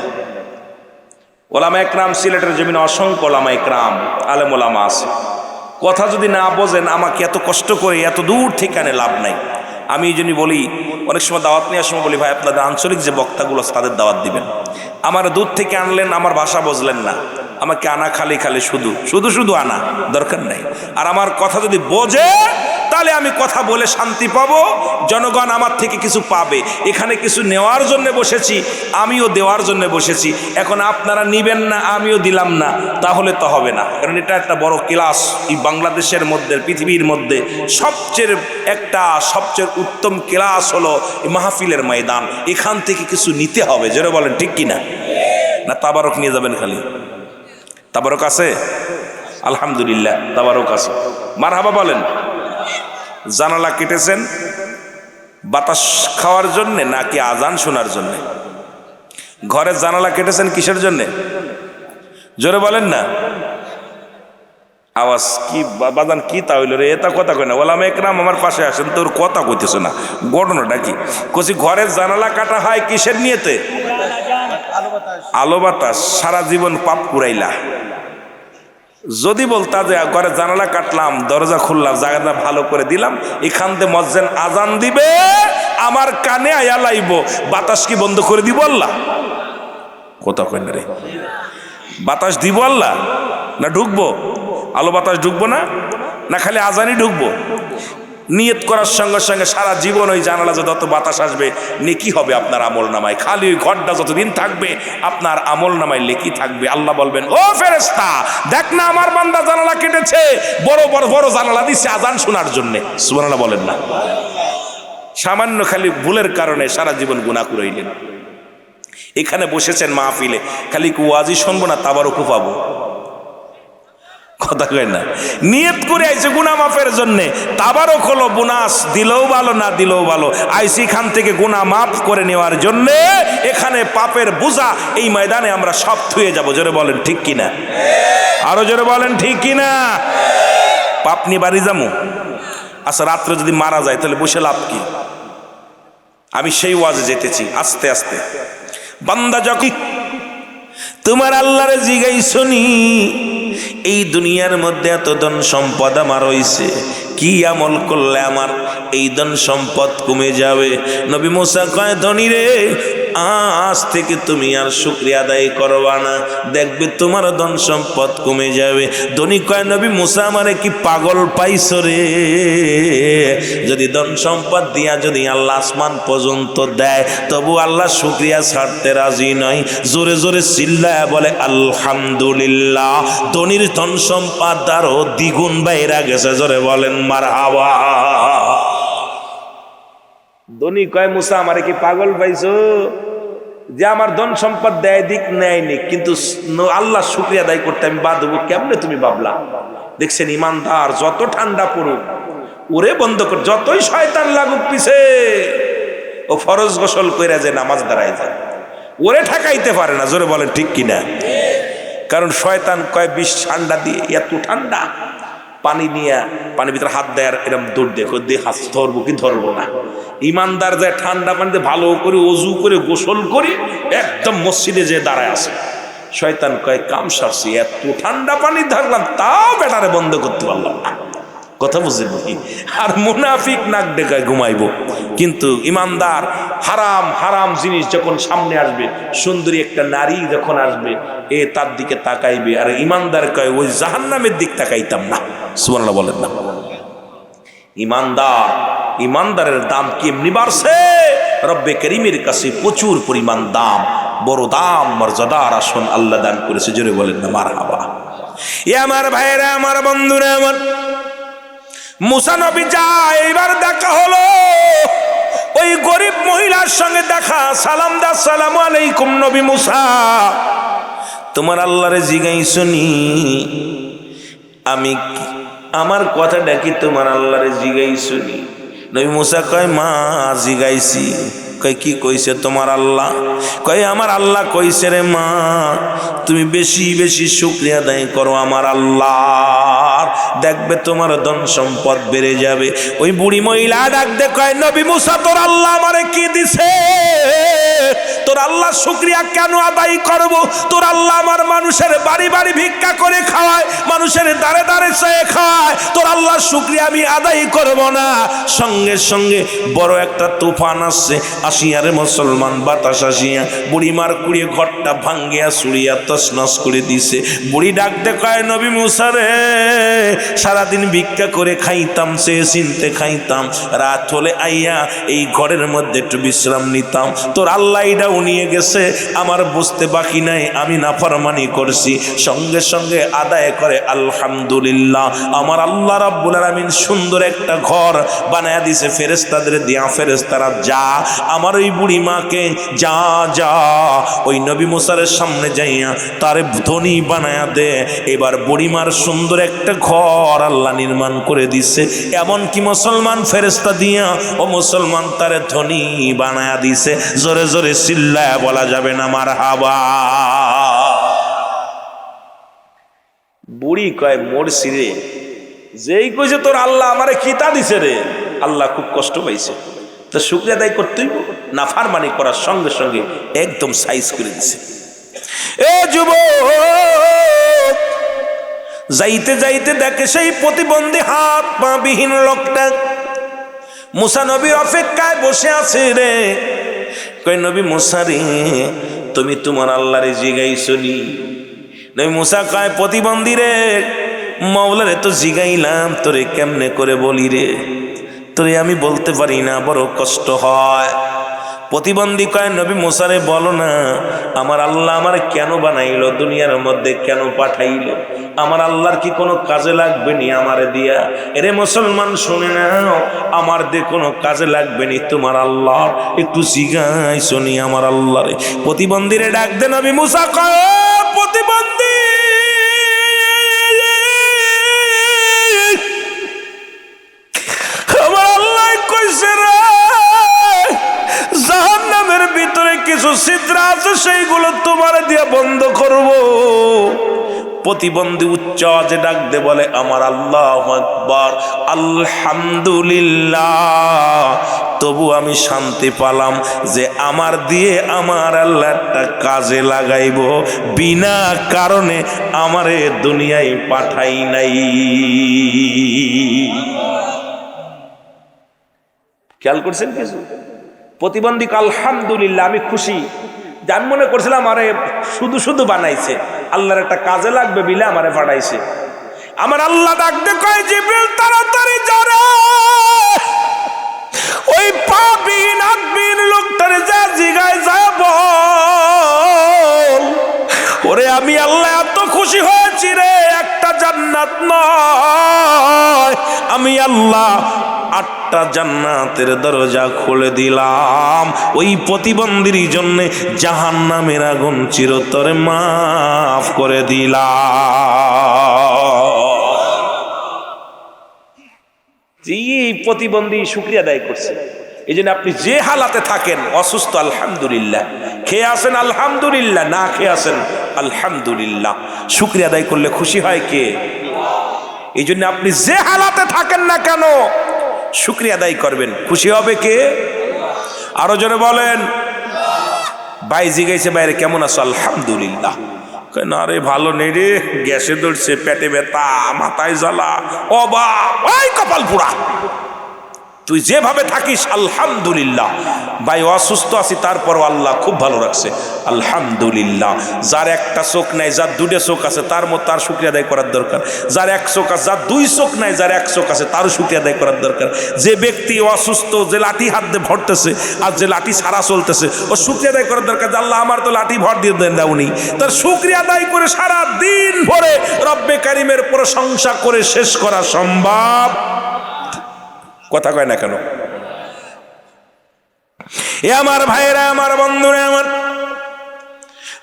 ওলামা একরাম, সিলেটের জমিনে অসংখ্য ওলামা একরাম, আলেম ওলামা আছে। কথা যদি না বোঝেন, আমাকে এত কষ্ট করে এত দূর থেকে আনে লাভ নাই। আমি এই জন্যই বলি, অনেক সময় দাওয়াত নেওয়ার সময় বলি, ভাই আপনাদের আঞ্চলিক যে বক্তাগুলো তাদের দাওয়াত দিবেন। আমার দূর থেকে আনলেন, আমার ভাষা বুঝলেন না, আমাকে আনা খালি খালি শুধু শুধু শুধু আনা দরকার নাই। আর আমার কথা যদি বোঝে তাহলে আমি কথা বলে শান্তি পাবো, জনগণ আমার থেকে কিছু পাবে। এখানে কিছু নেওয়ার জন্য বসেছি, আমিও দেওয়ার জন্য বসেছি। এখন আপনারা নিবেন না, আমিও দিলাম না, তাহলে তো হবে না। কারণ এটা একটা বড় ক্লাস। এই বাংলাদেশের মধ্যে, পৃথিবীর মধ্যে সবচেয়ে উত্তম ক্লাস হলো এই মাহফিলের ময়দান। এখান থেকে কিছু নিতে হবে। জোরে বলেন ঠিক কিনা? না তাবারক নিয়ে যাবেন খালি? তাবারক আছে? আলহামদুলিল্লাহ, তাবারক আছে। মারহাবা বলেন। জানালা কেটেছেন বাতাস খাওয়ার জন্যে নাকি আজান শোনার জন্যে? ঘরের জানালা কেটেছেন কিসের জন্যে? জোরে বলেন না। আওয়াজ কি বাদান কি তা হইল রে? এটা কথা কয় না। ওলামা একরাম আমার পাশে আসেন, তোর কথা কইতেছে না, ঘটনাটা কি? কছি ঘরের জানালা কাটা হয় কিসের নিয়েতে? আলো বাতাস। সারা জীবন পাপ কুড়াইলা। যদি বলতা যে ঘরে জানালা কাটলাম, দরজা খুললাম, জায়গাটা ভালো করে দিলাম, এখান থেকে মসজিদ আজান দিবে, আমার কানে আয়া লাইব, বাতাস কি বন্ধ করে দিব আল্লাহ? কথা কই না রে। বাতাস দিব আল্লাহ না ঢুকবো? আলো বাতাস ঢুকবো না, না খালি আজানই ঢুকবো? নিয়ত করার সঙ্গে সঙ্গে সারা জীবন ওই জানালা যত বাতাস আসবে নেকি হবে আপনার আমল নামায়। খালি ওই ঘরটা যতদিন থাকবে আপনার আমল নামায় লেখি থাকবে। আল্লাহ বলবেন, ও ফেরেশতা দেখ না, আমার বান্দা জানালা কেটেছে, বড় বড় বড় জানালা দিচ্ছে আজান শোনার জন্য। সুবহানাল্লাহ বলেন না? সামান্য খালি ভুলের কারণে সারা জীবন গুনাহ করাইলেন। এখানে বসেছেন মাহফিলে, খালি ওয়াজি শুনবো না, তাবারকও পাবো। কথা কয় না? নিয়ত করে আইছে গুনাহ মাফের জন্য, তাবারক হলো বোনাস, দিলেও ভালো না দিলেও ভালো। আইসি খান থেকে গুনাহ মাফ করে নেওয়ার জন্য। এখানে পাপের বোঝা এই ময়দানে আমরা সব থুয়ে যাব। জোরে বলেন ঠিক কিনা? আরো জোরে বলেন ঠিক কিনা? পাপ নিয়ে বাড়ি যাবো। আচ্ছা রাত্রে যদি মারা যায় তাহলে বসে লাভ কি? আমি সেই ওয়াজে যেতেছি। আস্তে আস্তে বান্দা যখন তোমার আল্লাহরে জিগাই শুনি, এই দুনিয়ার মধ্যে এত ধন সম্পদ আমার হইছে, কি আমল করলে আমার এই ধন সম্পদ কমে যাবে? নবী মুসা কয়, ধনী রে আজ থেকে তুমি আর শুকরিয়া আদায় করবা না, দেখবে তোমার ধন সম্পদ কমে যাবে। ধনী কয় নবী মুসা আমারে কি পাগল পাইছো রে? যদি ধন সম্পদ দিয়া যদি আল্লাহ আসমান পর্যন্ত দেয় তবু আল্লাহ শুকরিয়া ছাড়তে রাজি নয়। জোরে জোরে চিল্লায় বলে আলহামদুলিল্লাহ। ধনীর ধন সম্পদ আরো দ্বিগুণ বাইরা গেছে, জোরে বলেন মারহাবা। ধনী কয় মুসা আমারে কি পাগল পাইছো যে আমার ধন সম্পদ দেয় দিক নেয় নি, কিন্তু আল্লাহ শুকরিয়া আদায় করতে আমি বাদ দেবো কেমনে তুমি ভাবলা? দেখছেন ইমানদার যত ঠান্ডা পড়ুক ওরে বন্ধ কর, যতই শয়তান লাগুক পিছে ও ফরজ গোসল কইরা যে নামাজ দাঁড়ায় যায়, ওরে ঠেকাইতে পারে না। জোরে বলেন ঠিক কিনা? কারণ শয়তান কয় বিষ ঠান্ডা দিয়ে, এত ঠান্ডা পানি নিয়ে পানির ভিতরে হাত দেয় আর এরকম দৌড় দিয়ে হাত ধরবো কি ধরবো না। ইমানদার যায় ঠান্ডা পানিতে ভালো করে অজু করে গোসল করি একদম মসজিদে যে দাঁড়ায় আছে। শয়তান কয় কাম সারছি, এত ঠান্ডা পানি ধরলাম তাও বেটারে বন্ধ করতে পারলাম না। কথা বুঝলেন কি? আর মুনাফিক নাক ডেকায় ঘুমাইব, কিন্তু ইমানদার হারাম হারাম জিনিস যখন সামনে আসবে, সুন্দরী একটা নারী যখন আসবে এ তার দিকে তাকাইবে। আর ইমানদার কয় ওই জাহান্নামের দিক তাকাইতাম না। সুবহানাল্লাহ বলেন না? ইমানদারের দাম কেমনি বাড়ছে? রব্বে করিমের কাছে প্রচুর পরিমাণ দাম, বড় দাম মর্যাদার আসন আল্লাহ দান করেছে। জোরে বলেন না মারহাবা। এ আমার ভাইরা, আমার বন্ধুরা, আমার মুসা নবী যায়, এবার দেখা হলো ওই গরিব মহিলার সঙ্গে দেখা। সালাম দা, আসসালামু আলাইকুম নবী মুসা, তোমার আল্লাহরে জিগাইছনি? আমি আমার কথাটা কি তোমার আল্লাহরে জিগাইছনি? নবী মুসা কয় মা জিগাইছি। কয় কি কইছে তোমার আল্লাহ? কয় আমার আল্লাহ কইছে রে মা তুমি বেশি বেশি শুকরিয়া আদায় করো আমার আল্লাহ, দেখবে তোমার ধন সম্পদ বেড়ে যাবে। ওই বুড়ি মহিলা ডাক দে কয় নবী মুসা তোর আল্লাহ আমারে কি দিছে? তোর আল্লাহ শুকরিয়া কেন আদায় করব? তোর আল্লাহ আমার মানুষের বাড়ি বাড়ি ভিক্ষা করে খাওয়ায়, মানুষের দাঁড়ে দাঁড়ে চেয়ে খাওয়ায়, তোর আল্লাহ শুকরিয়া আমি আদায় করব না? সঙ্গে সঙ্গে বড় একটা তুফান আসছে, আসিয়ারে মুসলমান বাতাস আসিয়া বুড়িমার কুড়িয়ে ঘরটা ভাঙ্গিয়া সুড়িয়া তছনছ করে দিছে। বুড়ি ডাকতে কয় নবী মুসা রে, সারাদিন ভিক্ষা করে খাইতাম, সে চিনতে খাইতাম, রাত হলে আইয়া এই ঘরের মধ্যে একটু বিশ্রাম নিতাম, তোর আল্লাহ এটাও নিয়ে গেছে, আমার বুঝতে বাকি নাই, আমি নাফরমানি করছি। সঙ্গে সঙ্গে আদায় করে আলহামদুলিল্লাহ, আমার আল্লাহ রাব্বুল আলামিন সুন্দর একটা ঘর বানায়া দিছে ফেরেশতাদের দিয়া। ফেরেশতারা যা আমার ওই বুড়ি মাকে যা যা ওই নবী মুসার সামনে যাইয়া তারে ধনী বানায়া দে। এবার বুড়িমার সুন্দর একটা ঘর আল্লাহ নির্মাণ করে দিছে। এমন কি মুসলমান ফেরেশতা দিয়া ও মুসলমান তারে ধনী বানায়া দিছে। জোরে জোরে চিল্লায়া বলা যাবে না মারহাবা। বুড়ি কয় মরছি রে, যেই কইছে তোর আল্লাহ আমারে খিতা দিছে রে, আল্লাহ খুব কষ্ট পাইছে, তো শুকরিয়া আদায় করতেই নাফরমানি করার সঙ্গে সঙ্গে একদম সাইজ করে দিছে। এ যুবক, যাইতে যাইতে দেখে সেই প্রতিবন্ধী হাত পা বিহীন লোকটা মুসা নবীর অপেক্ষায় বসে আছে রে। কয় নবী মুসা রে, তুমি তোমার আল্লাহরে জিগাইছনি? নবী মুসা কয় প্রতিবন্ধী রে, মাওলারে তো জিগাইলাম, তোরে কেমনে করে বলি রে, তোরে আমি বলতে পারি না, বড় কষ্ট হয়। প্রতিবন্ধী কয় নবী মুসা রে বলো না, আমার আল্লাহ আমার কেন বানাইলো, দুনিয়ার মধ্যে কেন পাঠাইলো, আমার আল্লাহর কি কোনো কাজে লাগবে নি আমারে দিয়া? এরে মুসলমান শুনে নাও, আমার দিয়ে কোনো কাজে লাগবে নি তোমার আল্লাহ, একটু জিগাইছনি আমার আল্লাহরে? প্রতিবন্ধী রে ডাক দে নবী মুসা কয় প্রতিবন্ধী, আমার আল্লাহ কইছে রে জাহান্নামের ভিতরে কিছু ছিদ্র আছে, সেইগুলো তোমার দিয়ে বন্ধ করব। প্রতিবন্ধী উচ্চ আওয়াজে ডাক দে বলে আমার আল্লাহু আকবার, আলহামদুলিল্লাহ। তবু আমি শান্তি পালাম যে আমার দিয়ে আমার আল্লাহ একটা কাজে লাগাইব, বিনা কারণে আমারে দুনিয়ায় পাঠাই নাই। খেয়াল করছেন কিছু? প্রতিবন্ধী আলহামদুলিল্লাহ আমি খুশি। যে আমি মনে করছিলাম আরে শুধু শুধু বানাইছে, আল্লাহর একটা কাজে লাগবে বিলে আমারে পাঠাইছে। আমার আল্লাহ ডাকতে কয় জিবরিল তাড়াতাড়ি যারে ওই পাবিন আকবিন লোকটারে যা জিগায় যাব, ওরে আমি আল্লাহ এত খুশি হয়েছি রে, একটা জান্নাত নয়, আমি আল্লাহ 8টা জান্নাতের দরজা খুলে দিলাম ওই প্রতিবন্ধীর জন্য, জাহান্নামের আগুন চিরতরে মাফ করে দিলাম। এই প্রতিবন্ধী শুকরিয়া আদায় করছে। এই জন্য আপনি যে হালাতে থাকেন, অসুস্থ আলহামদুলিল্লাহ, খেয়ে আসেন আলহামদুলিল্লাহ, না খেয়ে আসেন আলহামদুলিল্লাহ, শুকরিয়া আদায় করলে খুশি হয় কে? এই জন্য আপনি যে হালাতে থাকেন না কেন শুকরিয়া আদায় করবেন, খুশি হবে কে? আরো জোরে বলেন। ভাই জিগাইছে বাইরে কেমন আছো? আলহামদুলিল্লাহ। না রে ভালো নেই রে, গ্যাসে ধরছে, পেটে ব্যথা, মাথায় জ্বালা, ওই কপাল পুরা। তুই যেভাবে থাকিস আলহামদুলিল্লাহ। ভাই অসুস্থ আছি তারপরও আল্লাহ খুব ভালো রাখছে আলহামদুলিল্লাহ। যার একটা চোখ নাই, যার 2টা চোখ আছে, তার শুকরিয়া আদায় করার দরকার। যার 1 চোখ আছে, যার 2 চোখ নাই, যার 1 চোখ আছে, তারও শুকরিয়া আদায় করার দরকার। যে ব্যক্তি অসুস্থ, যে লাঠি হাত দিয়ে ভরতেছে আর যে লাঠি ছাড়া চলতেছে, ও শুকরিয়া আদায় করার দরকার যে আল্লাহ আমার তো লাঠি ভর দিয়ে দেওনি। তার শুকরিয়া আদায় করে সারা দিন ভরে রব্বে কারিমের প্রশংসা করে শেষ করা সম্ভব? কথা কয় না কেন? এ আমার ভাইরা, আমার বন্ধুরা, আমার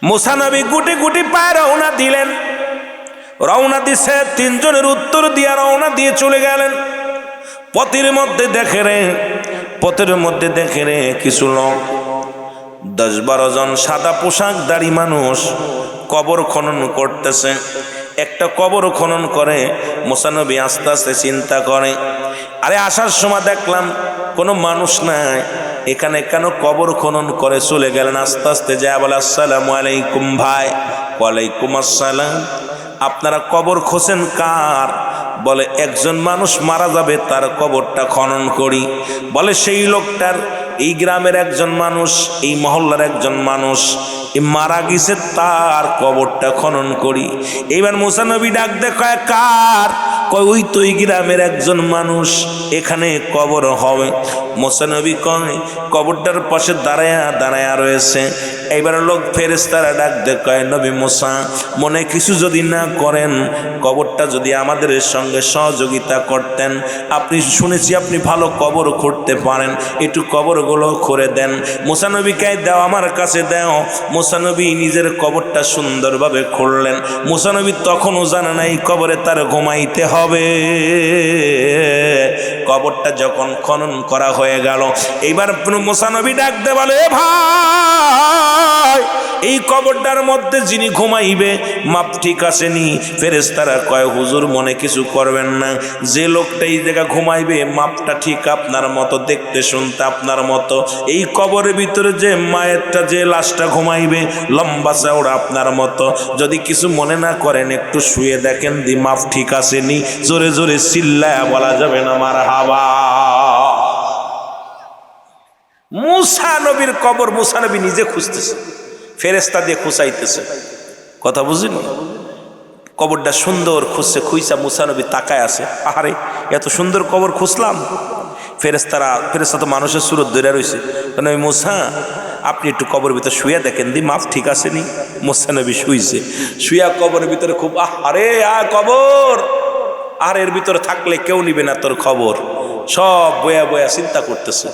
মুসা নবী গুটি গুটি পায়ে রওনা দিলেন। রওনা দিছে, 3 জনের উত্তর দিয়া রওনা দিয়ে চলে গেলেন। পথের মধ্যে দেখে রে কিছু লোক, 10-12 জন সাদা পোশাকধারী মানুষ কবর খনন করতেছে। একটা কবর খনন করে মুসা নবী আস্তে আস্তে চিন্তা করে, আরে আসার সময় দেখলাম কোনো মানুষ নাই, এখানে কেন কবর খনন করে? চলে গেলেন। আস্তে আস্তে যায় বলে, আসসালামু আলাইকুম ভাই। ওয়ালাইকুম আসসালাম। আপনারা কবর খোঁজেন কার? বলে একজন মানুষ মারা যাবে, তার কবরটা খনন করি। বলে সেই লোকটার, এই গ্রামের একজন মানুষ, এই মহল্লার একজন মানুষ মারা গেছে, তার কবরটা খনন করি। এইবার মুসা নবী ডাক দেখায়, কার? কয় ওই তো এই গ্রামের একজন মানুষ, এখানে কবর হবে। মুসা নবী কয় কবরটার পাশে দাঁড়ায়া রয়েছে। এইবার লোক ফেরেশতারা ডাক দেখায়, নবী মুসা মনে কিছু যদি না করেন, কবরটা যদি আমাদের সঙ্গে সহযোগিতা করতেন, আপনি শুনেছি আপনি ভালো কবর করতে পারেন, একটু কবরগুলো করে দেন। মুসা নবীকে দাও, আমার কাছে দাও। মুসা নবী নিজের কবরটা সুন্দরভাবে খুঁড়লেন। মুসা নবী তখনও জানে না এই কবরে তার ঘুমাইতে হবে। কবরটা যখন খনন করা হয়ে গেল, এইবার মুসা নবী ডাক দে বলে, ভাই এই কবরটার মধ্যে যিনি ঘুমাইবে মাপ ঠিক আছে নি? ফেরেশতারা কয়, হুজুর মনে কিছু করবেন না, যে লোকটা এই জায়গা ঘুমাইবে মাপটা ঠিক আপনার মতো, দেখতে শুনতে আপনার মতো। এই কবরের ভিতরে যে মায়েরটা, যে লাশটা ঘুমাইবে লম্বা চওড়া আপনার মতো। যদি কিছু মনে না করেন একটু শুয়ে দেখেন দি মাপ ঠিক আছে নি? জোরে জোরে চিল্লায়া বলা যাবে না মারহাবা। মুসা নবীর কবর মুসা নবী নিজে খুঁজতেছে, ফেরেশতা দিয়ে খুঁচাইতেছে। কথা বুঝিনি? কবরটা সুন্দর খুঁজছে, খুঁজা মুসা নবী তাকায় আছে, আহারে এত সুন্দর কবর খুঁজলাম। ফেরেশতা তো মানুষের সুরত ধরে রয়েছে। নবী মুসা আপনি একটু কবর ভিতরে শুয়ে দেখেন দি মাপ ঠিক আছে নি? মুসা নবী শুইছে, শুয়া কবরের ভিতরে খুব আহারে কবর, আর এর ভিতরে থাকলে কেউ নিবে না তোর খবর। সব বয়া বয়া চিন্তা করতেছে,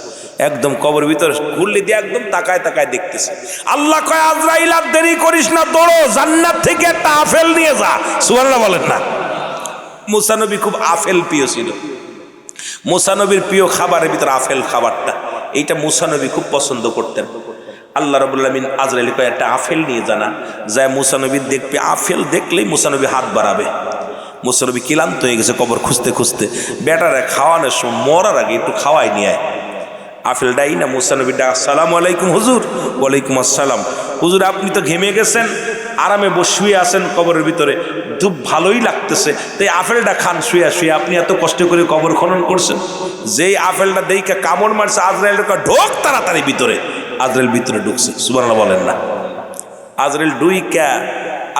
একদম কবর ভিতরে ঘুরলি দিয়ে একদম তাকায় তাকায় দেখতেছে। আল্লাহ কয়, আজরাইল আর দেরি করিস না, দৌড়ো, জান্নাত থেকে একটা আপেল নিয়ে যা। সুবহানাল্লাহ বলেন না? মুসা নবী খুব আপেল প্রিয় ছিল। মুসা নবীর প্রিয় খাবারের ভিতরে আপেল খাবারটা, এইটা মুসা নবী খুব পছন্দ করতেন। আল্লাহ রাব্বুল আলামিন আজরাইল কয় একটা আপেল নিয়ে জানা যায়। মুসা নবী দেখবে, আপেল দেখলেই মুসা নবী হাত বাড়াবে। মুসা নবী ক্লান্ত হয়ে গেছে কবর খুঁজতে খুঁজতে, বেটারা খাওয়ানোর সময় মরার আগে একটু খাওয়াই নিয়ে আয়। আপেলটাই না মুসা নবী ডাক, আসসালামু আলাইকুম হুজুর। ওয়ালাইকুম আসসালাম। হুজুর আপনি তো ঘেমে গেছেন, আরামে শুয়ে আছেন কবরের ভিতরে, খুব ভালোই লাগতেছে, তাই আপেলটা খান শুয়ে শুয়ে। আপনি এত কষ্ট করে কবর খনন করছেন, যেই আপেলটা দেইকা কামড় মারছে আজরাইল ঢোক তাড়াতাড়ি ভিতরে, আজরাইল ভিতরে ঢুকছে। সুবহানাল্লাহ বলেন না? আজরাইল ডুইকা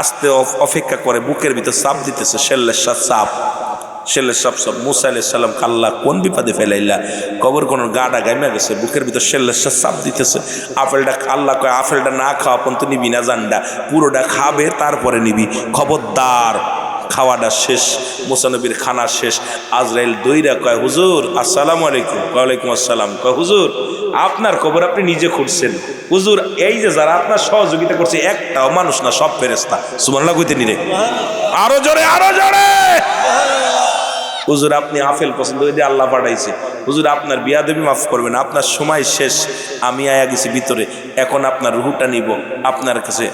আস্তে অপেক্ষা করে, বুকের ভিতর চাপ দিতেছে, শেল্লের চাপ, শেলের সব মুসা আলাইহিস সালাম কাল্লা কোন বিপদে ফেলাইলা, কবর কোন গাডা গাইমা গেছে, বুকের ভিতর শেলের চাপ দিতেছে। আপেলটা আল্লাহ কয় আপেলটা না খাওয়া পর্যন্ত নিবি না, জান্ডা পুরোটা খাবে তারপরে নিবি, খবরদার। খাওয়াটা শেষ, মুসা নবীর খানা শেষ। আজরাইল দইরা কয় হুজুর আসসালামু আলাইকুম। ওয়ালাইকুম আসসালাম। কয় হুজুর আপনার কবর আপনি নিজে খুঁড়ছেন। হুজুর এই যে যারা আপনার সহযোগিতা করছে একটাও মানুষ না, সব ফেরেশতা। সুবহানাল্লাহ কইতে নিরে, আরো জোরে আরো জোরে। হুজুর আপনি আপেল পছন্দ করে আল্লাহ পাঠাইছে, হুজুর আপনার বিয়াদবি মাফ করবেন, আপনার সময় শেষ, আমি আয়া গেছি ভিতরে, এখন আপনার রুহুটা নিব আপনার কাছে।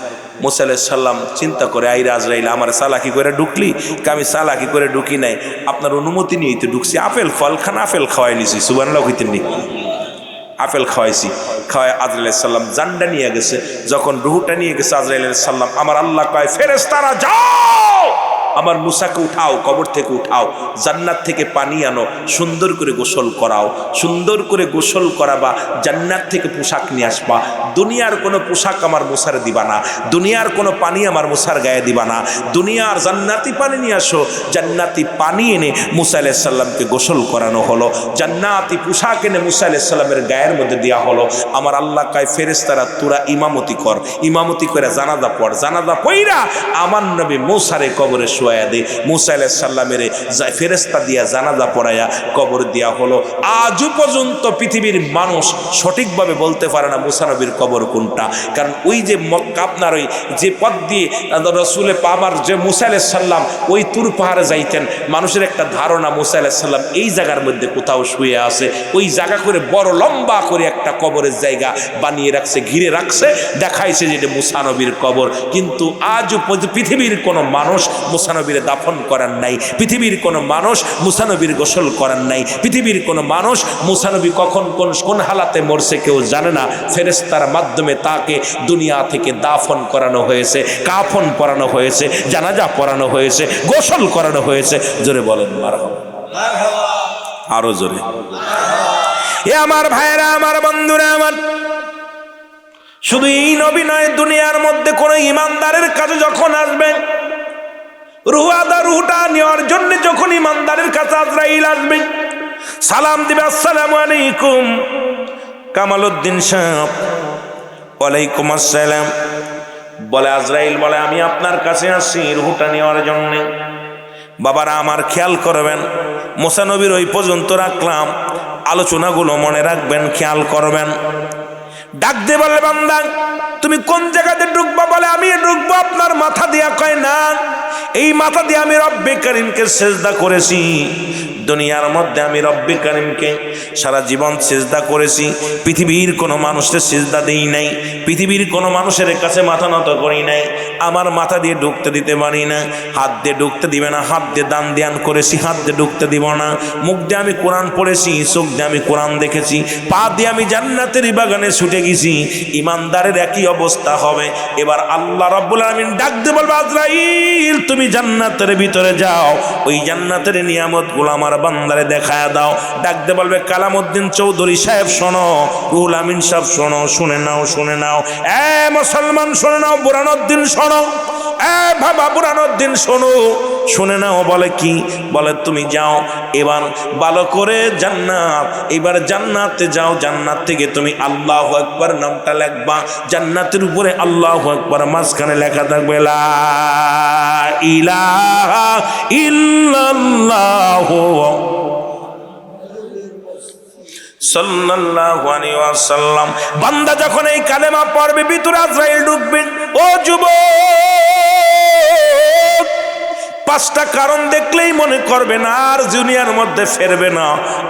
মুসা আলাইহিস সালাম চিন্তা করে, আইরা আজরাইল আমার চালাকি করে ঢুকলি, আমি চালাকি করে ঢুকি নাই, আপনার অনুমতি নিয়েই তো ঢুকছি, আপেল ফল খান, আপেল খাওয়াই নিছি। সুবহানাল্লাহ কইতেন নি? আপেল খাওয়াইছি, খাওয়াই আজরাইল আলাইহিস সালাম জানটা নিয়ে গেছে। যখন রুহুটা নিয়ে গেছে আজরাইল আলাইহিস সালাম, আমার আল্লাহ কয় ফেরেশতারা যাও, আমার মুসাকে উঠাও, কবর থেকে উঠাও, জান্নাত থেকে পানি আনো, সুন্দর করে গোসল করাও, সুন্দর করে গোসল করাবা, জান্নাত থেকে পোশাক নিয়ে আসবা। দুনিয়ার কোনো পোশাক আমার মুসারে দিবা না, দুনিয়ার কোনো পানি আমার মুসার গায়ে দিবা না, দুনিয়ার জান্নাতি পানি নিয়ে আসো। জান্নাতি পানি এনে মুসা আলাইহিস সালামকে গোসল করানো হলো, জান্নাতি পোশাক এনে মুসা আলাইহিস সালামের গায়ের মধ্যে দেওয়া হলো। আমার আল্লাহ কয় ফেরেশতারা তোরা ইমামতি কর, ইমামতি করে জানাজা পড়, জানাজা পইরা আমার নবী মুসারে কবরে দে। মুসা আলাইহিস সালামের ফেরেশতা দিয়া জানাজা পড়ায়া কবর দেয়া হলো। আজও পর্যন্ত পৃথিবীর মানুষ সঠিকভাবে বলতে পারে না মুসা নবীর কবর কোনটা, কারণ ওই যে মক্কা আপনার ওই যে পথ দিয়ে রসুলে পাবার যে মুসা আলাইহিস সালাম ওই তুর পাহাড়ে যাইতেন, মানুষের একটা ধারণা মুসা আলাইহিস সালাম এই জায়গার মধ্যে কোথাও শুয়ে আছে, ওই জায়গা করে বড় লম্বা করে একটা কবরের জায়গা বানিয়ে রাখছে, ঘিরে রাখছে, দেখাইছে যে এটা মুসা নবীর কবর। কিন্তু আজও পৃথিবীর কোনো মানুষ মুসা নবীর দাফন করার নাই, পৃথিবীর কোনো মানুষ মুসা নবীর গোসল করার নাই, পৃথিবীর কোনো মানুষ মুসা নবী কখন কোন হালাতে মরছে কেউ জানে না। ফেরেশতার মাধ্যমে তাকে দুনিয়া থেকে দাফন করানো হয়েছে, কাফন পরানো হয়েছে, জানাজা পরানো হয়েছে, গোসল করানো হয়েছে। জোরে বলেন মারহাবা, আরো জোরে। এ আমার ভাইরা, আমার বন্ধুরা, আমার শুধু এই নবী নয়, দুনিয়ার মধ্যে কোন ইমানদারের কাছে যখন আসবেন রুহটা নেওয়ার জন্য, যখন ইমানদারের কাছে আজরাইল আসবে, সালাম দিবে আসসালামু আলাইকুম কামালউদ্দিন সাহেব। ওয়ালাইকুম আসসালাম। বলে আজরাইল বলে আমি আপনার কাছে আসছি রুহটা নেওয়ার জন্য। বাবারা আমার খেয়াল করবেন, মুসা নবীর ওই পর্যন্ত রাখলাম, আলোচনাগুলো মনে রাখবেন, খেয়াল করবেন। ডাক দিয়ে বলে বান্দা তুমি কোন জায়গাতে ঢুকবা? বলে আমি ঢুকবো আপনার মাথা দিয়া। কয় না, এই মাথা দিয়ে আমি রব্বে কারিমকে সেজদা করেছি, দুনিয়ার মধ্যে আমি রব্বে কারিমকে সারা জীবন সেজদা করেছি, পৃথিবীর কোনো মানুষের সেজদা দেই নাই, পৃথিবীর কোনো মানুষের কাছে মাথা নত করি নাই, আমার মাথা দিয়ে ঢুকতে দিতে পারি না, হাত দিয়ে ঢুকতে দিবে না, হাত দিয়ে দান ধ্যান করেছি, হাত দিয়ে ঢুকতে দিব না, মুখ দিয়ে আমি কোরআন পড়েছি, চোখ দিয়ে আমি কোরআন দেখেছি, পা দিয়ে আমি জান্নাতের বাগানে ছুটে গেছি। ইমানদারের একই অবস্থা হবে। এবার আল্লাহ রাব্বুল আলামিন ডাক দিয়ে বলবে আজরাইল তুমি জান্নাতের ভিতরে যাও, ওই জান্নাতের নিয়ামতগুলো আমার বান্দারে দেখায় দাও। ডাক দিয়ে বলবে কালামউদ্দিন চৌধুরী সাহেব শোনো, রুহুল আমিন সাহেব শোনো, শুনে নাও, শুনে নাও, এ মুসলমান শুনে নাও, বুরহানুদ্দিন শোনো, এ বাবা বুরহানুদ্দিন শোনো, শুনে নাও। বলে কি? বলে তুমি যাও এবার ভালো করে জান্নাত, এবার জান্নাতে যাও, জান্নাত থেকে তুমি আল্লাহু আকবার নামটা লিখবা, জান্নাতের উপরে আল্লাহু আকবার মাঝখানে লেখা থাকবে লা ইলাহা ইল্লাল্লাহ সাল্লাল্লাহু আলাইহি ওয়াসাল্লাম। বান্দা যখন এই কালেমা পড়বে ভিতরে আজরাইল ঢুকবে। ও যুবক, পাঁচটা কারণ দেখলেই মনে করবেন আর দুনিয়ার মধ্যে ফেরবে না।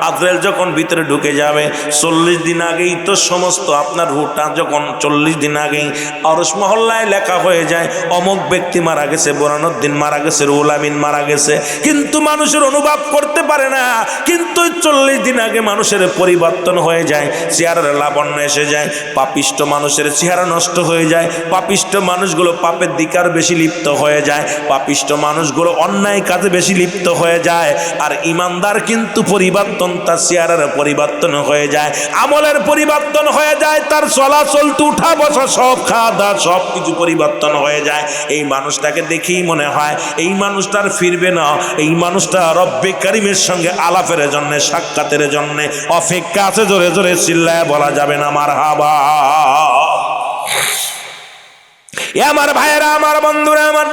আজরাইল যখন ভিতরে ঢুকে যাবে 40 দিন আগেই তো সমস্ত আপনার রুহটা যখন 40 দিন আগেই আরশ মহল্লায় লেখা হয়ে যায় অমুক ব্যক্তি মারা গেছে, বোরানুদ্দিন মারা গেছে, রুহুল আমিন মারা গেছে, কিন্তু মানুষের অনুভব করতে পারে না। কিন্তু 40 দিন আগে মানুষের পরিবর্তন হয়ে যায়, চেহারার লাবণ্য এসে যায়, পাপিষ্ট মানুষের চেহারা নষ্ট হয়ে যায়, পাপিষ্ট মানুষগুলো পাপের দিকে আর বেশি লিপ্ত হয়ে যায়, পাপিষ্ট মানুষগুলো অন্যায় কাজে বেশি লিপ্ত হয়ে যায়। আর ইমানদার কিন্তু পরিবর্তন, তার চেহারার পরিবর্তন হয়ে যায়, আমলের পরিবর্তন হয়ে যায়, তার চলাচল উঠা বসা সব খাওয়া দাওয়া সব কিছু পরিবর্তন হয়ে যায়। এই মানুষটাকে দেখেই মনে হয় এই মানুষটার ফিরবে না, এই মানুষটা রব্বে কারিমের সঙ্গে আলাপের জন্য, সাক্ষাতের জন্য অপেক্ষা আছে। জোরে জোরে চিল্লায় বলা যাবে না মারহাবা। আমার ভাইয়েরা, আমার বন্ধুরা, আমার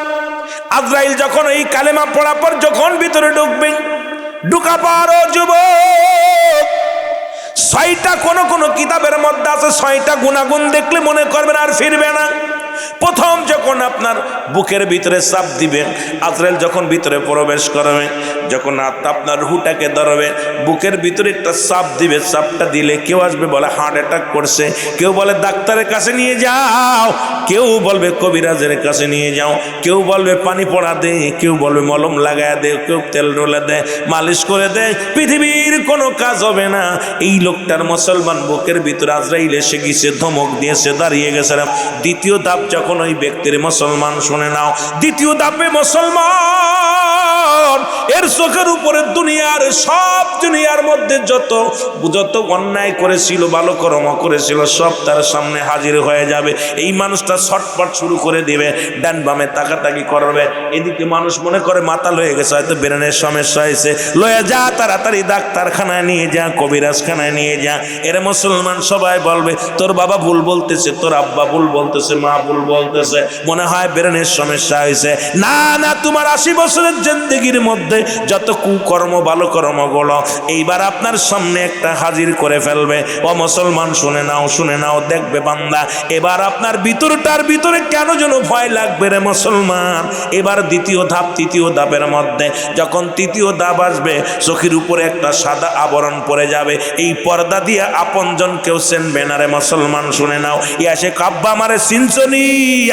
আজরাইল যখন এই কালেমা পড়ার পর যখন ভিতরে ঢুকবেন, ঢুকা পর যুবক 6টা কোন কিতাবের মধ্যে আছে 6টা গুণাগুণ দেখলে মনে করবেন আর ফিরবে না। প্রথম যখন আপনার বুকের ভিতরে চাপ দিবেন, আজরাইল যখন ভিতরে প্রবেশ করবে, যখন আপনার রুহটাকে ধরবে, বুকের ভিতরে একটা চাপ দিবে, চাপটা দিলে কেউ আসবে বলে হার্ট অ্যাটাক করছে, কেউ বলে ডাক্তারের কাছে নিয়ে যাও, কেউ বলবে কবিরাজের কাছে নিয়ে যাও, কেউ বলবে পানি পড়া দে, কেউ বলবে মলম লাগায় দে, কেউ তেল রোলে দেয়, মালিশ করে দেয়, পৃথিবীর কোনো কাজ হবে না। এই লোকটার মুসলমান বুকের ভিতরে আজরাইল এসে গেছে, ধমক দিয়েছে, দাঁড়িয়ে গেছে। দ্বিতীয় ধাপ যখন ওই ব্যক্তির মুসলমান, শুনে নাও, দ্বিতীয় ধাপে মুসলমান এর চোখের উপরে দুনিয়ার সব, দুনিয়ার মধ্যে যত অন্যায় করেছিল, ভালো কর্ম করেছিল, সব তার সামনে হাজির হয়ে যাবে। এই মানুষটা ছটপট শুরু করে দিবে, ডান বামে তাকাতাকি করবে। এদিকে মানুষ মনে করে মাতাল হয়ে গেছে, হয়তো ব্রেনের সমস্যা হয়েছে, লয়ে যা তাড়াতাড়ি ডাক্তারখানায় নিয়ে যা, কবিরাজখানায় নিয়ে যা। এর মুসলমান সবাই বলবে তোর বাবা ভুল বলতেছে, তোর আব্বা ভুল বলতেছে, মা ভুল বলতেছে, মনে হয় ব্রেনের সমস্যা হয়েছে। না না, তোমার 80 বছরের জিন্দেগির মধ্যে যত কুকর্ম ভালো কর্মগুলো এইবার আপনার সামনে একটা হাজির করে ফেলবে। ও মুসলমান শুনে নাও, শুনে নাও, দেখবে বান্দা এবার আপনার ভিতরটার ভিতরে কেন যেন ভয় লাগবে রে মুসলমান। এবার দ্বিতীয় ধাপ, তৃতীয় ধাপের মধ্যে যখন তৃতীয় ধাপ আসবে, চোখের উপরে একটা সাদা আবরণ পড়ে যাবে, এই পর্দা দিয়ে আপনজন কেউ চিনবে না রে মুসলমান। শুনে নাও, ইয়াসে কাব্বা আমারে চিনছনি,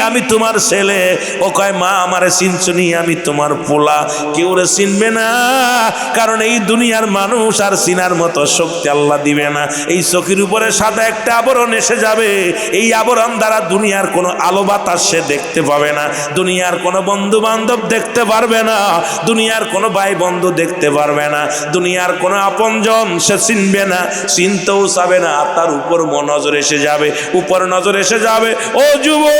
আমি তোমার ছেলে। ও কয় মা আমারে চিনছনি, আমি তোমার পোলা। কেউ রে চিনবে না, কারণ এই দুনিয়ার মানুষ আর চিনার মতো শক্তি আল্লাহ দিবে না। এই চোখের উপরে সাদা একটা আবরণ এসে যাবে, এই আবরণ দ্বারা দুনিয়ার কোনো আলো বাতাস সে দেখতে পাবে না, দুনিয়ার কোনো বন্ধু বান্ধব দেখতে পারবে না, দুনিয়ার কোনো ভাই বন্ধু দেখতে পারবে না, দুনিয়ার কোনো আপনজন সে চিনবে না, চিনতেও চাবে না। তার উপর নজর এসে যাবে, উপর নজর এসে যাবে। ও যুবক,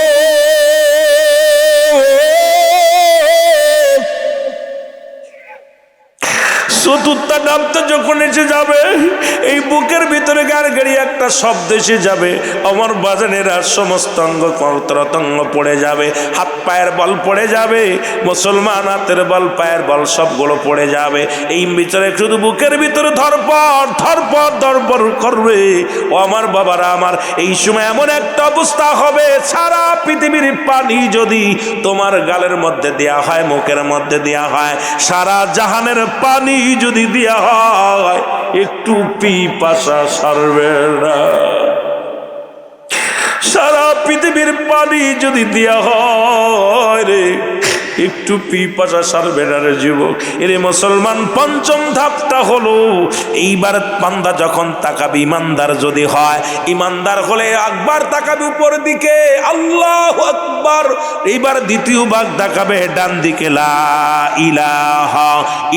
চতুর্থ ধাপটা যখন এসে যাবে, এই বুকের ভিতরে গাড়ি একটা শব্দ এসে যাবে। আমার বাজানেরা সমস্ত অঙ্গ প্রত্যঙ্গ পড়ে যাবে, হাত পায়ের বল পড়ে যাবে, মুসলমান হাতের বল পায়ের বল সবগুলো পড়ে যাবে। এই ভিতরে শুধু বুকের ভিতরে ধরপড় ধরপড় ধরপড় করবে। ও আমার বাবারা আমার, এই সময় এমন একটা অবস্থা হবে, সারা পৃথিবীর পানি যদি তোমার গালের মধ্যে দেয়া হয়, মুখের মধ্যে দেয়া হয়, সারা জাহানের পানি যদি দেয়া হয়, একটু পিপাসা সারবে না। সারা পৃথিবীর পানি যদি দেয়া হয় রে, একটু পিপাসা সারবে না রে যুবক। এরে মুসলমান, পঞ্চম ধাপটা হলো, এইবার বান্দা যখন তাকাবে, ইমানদার যদি হয়, ইমানদার হলে একবার তাকাবে উপর দিকে, আল্লাহু আকবার। এইবার দ্বিতীয় ভাগ তাকাবে ডান দিকে, লা ইলাহা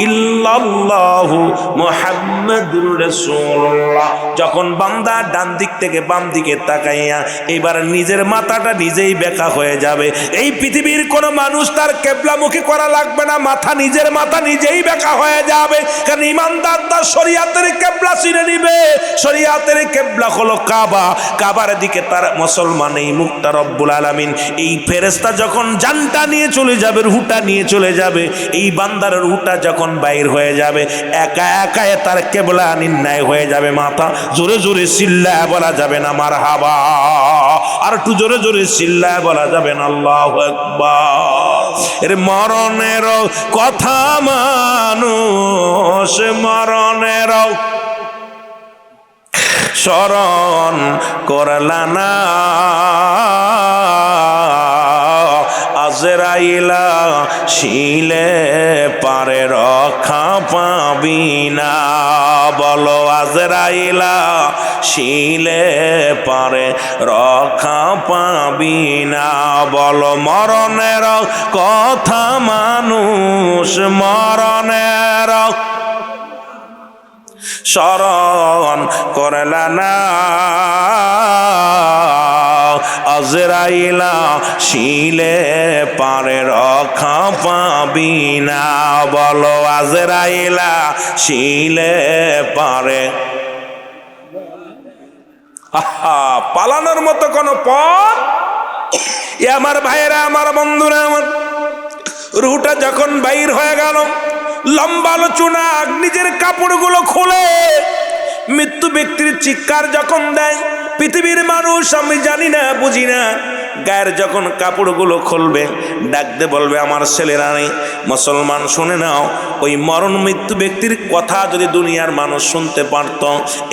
ইল্লাল্লাহু মুহাম্মাদুর রাসূলুল্লাহ। যখন বান্দা ডান দিক থেকে বাম দিকে তাকাইয়া এবার নিজের মাথাটা নিজেই বেঁকা হয়ে যাবে। এই পৃথিবীর কোনো মানুষ তার কেবলামুখী করা লাগবে না, নিজের মাথা নিজেই বেঁকা হয়ে যাবে। কারণ ইমানদার তার শরিয়াতের কেবলা চিনে নিবে। শরিয়াতের কেবলা হলো কাবা, কাবার দিকে তার মুসলমান এই মুখটা রব্বুল আলামিন, এই ফেরেশতা যখন জানটা নিয়ে চলে যাবে, রুহটা নিয়ে চলে যাবে, এই বান্দার রুহটা যখন বাইর হয়ে যাবে, একা একা তার কেবলা নির্ণয় হয়ে যাবে। মাথা জোরে জোরে চিল্লায় বলা যাবে না মারহাবা, আর একটু জোরে জোরে চিল্লায় বলা যাবে না আল্লাহু আকবার। এর মরণের কথা মানুষ মরণের স্মরণ করলা না, আজরাইলা শিলে পারে রক্ষা পাবি না। বলো আজরাইলা শিলে পারে রক্ষা পাবি না। বলো মরণের কথা মানুষ মরণের স্মরণ করলা না, আজরাইলা শিলে পারে রক্ষা পাবি না। বলো আজরাইলা শিলে পারে। পালানোর মতো কোন পথ এ আমার ভাইয়েরা, আমার বন্ধুরা, আমার রুটা যখন বাইর হয়ে গেল, লম্বা আলোচনা, নিজের কাপড়গুলো খুলে মৃত্যু ব্যক্তির চিৎকার যখন দেয়, পৃথিবীর মানুষ আমি জানি না বুঝি না, গায়ের যখন কাপড়গুলো খুলবে ডাকতে বলবে আমার ছেলেরা নেই। মুসলমান শুনে নাও, ওই মরণ মৃত্যু ব্যক্তির কথা যদি দুনিয়ার মানুষ শুনতে পারত,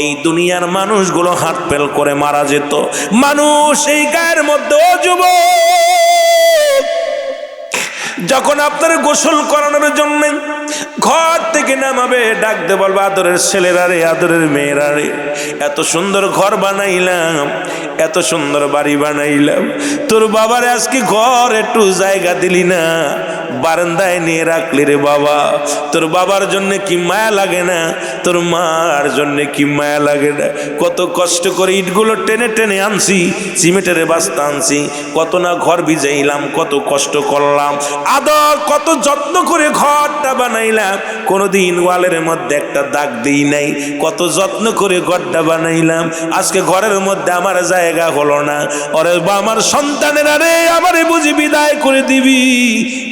এই দুনিয়ার মানুষগুলো হাত ফেল করে মারা যেত। মানুষ এই গায়ের মধ্যে ও যুবক, যখন আপনার গোসল করানোর জন্য ঘর থেকে নামাবে ডাকতে বলবে আদরের ছেলেরা রে, আদরের মেয়েরা রে, এত সুন্দর ঘর বানাইলাম, এত সুন্দর বাড়ি বানাইলাম, তোর বাবার আজকে ঘর একটু জায়গা দিলি না, বারান্দায় নিয়ে রাখলি রে বাবা, তোর বাবার জন্য কি মায়া লাগে না, তোর মার জন্য কি মায়া লাগে না, কত কষ্ট করে ইটগুলো টেনে টেনে আনছি, সিমেন্টের বাস্তা আনছি, কত না ঘর ভিজাইলাম, কত কষ্ট করলাম, আদর কত যত্ন করে ঘরটা বানাইলাম, কোনোদিন ওয়ালের মধ্যে একটা দাগ দিই নাই, কত যত্ন করে ঘরটা বানাইলাম, আজকে ঘরের মধ্যে আমার জায়গা হলো না, ওরে বা আমার সন্তানেরা রে আমারে বুঝি বিদায় করে দিবি,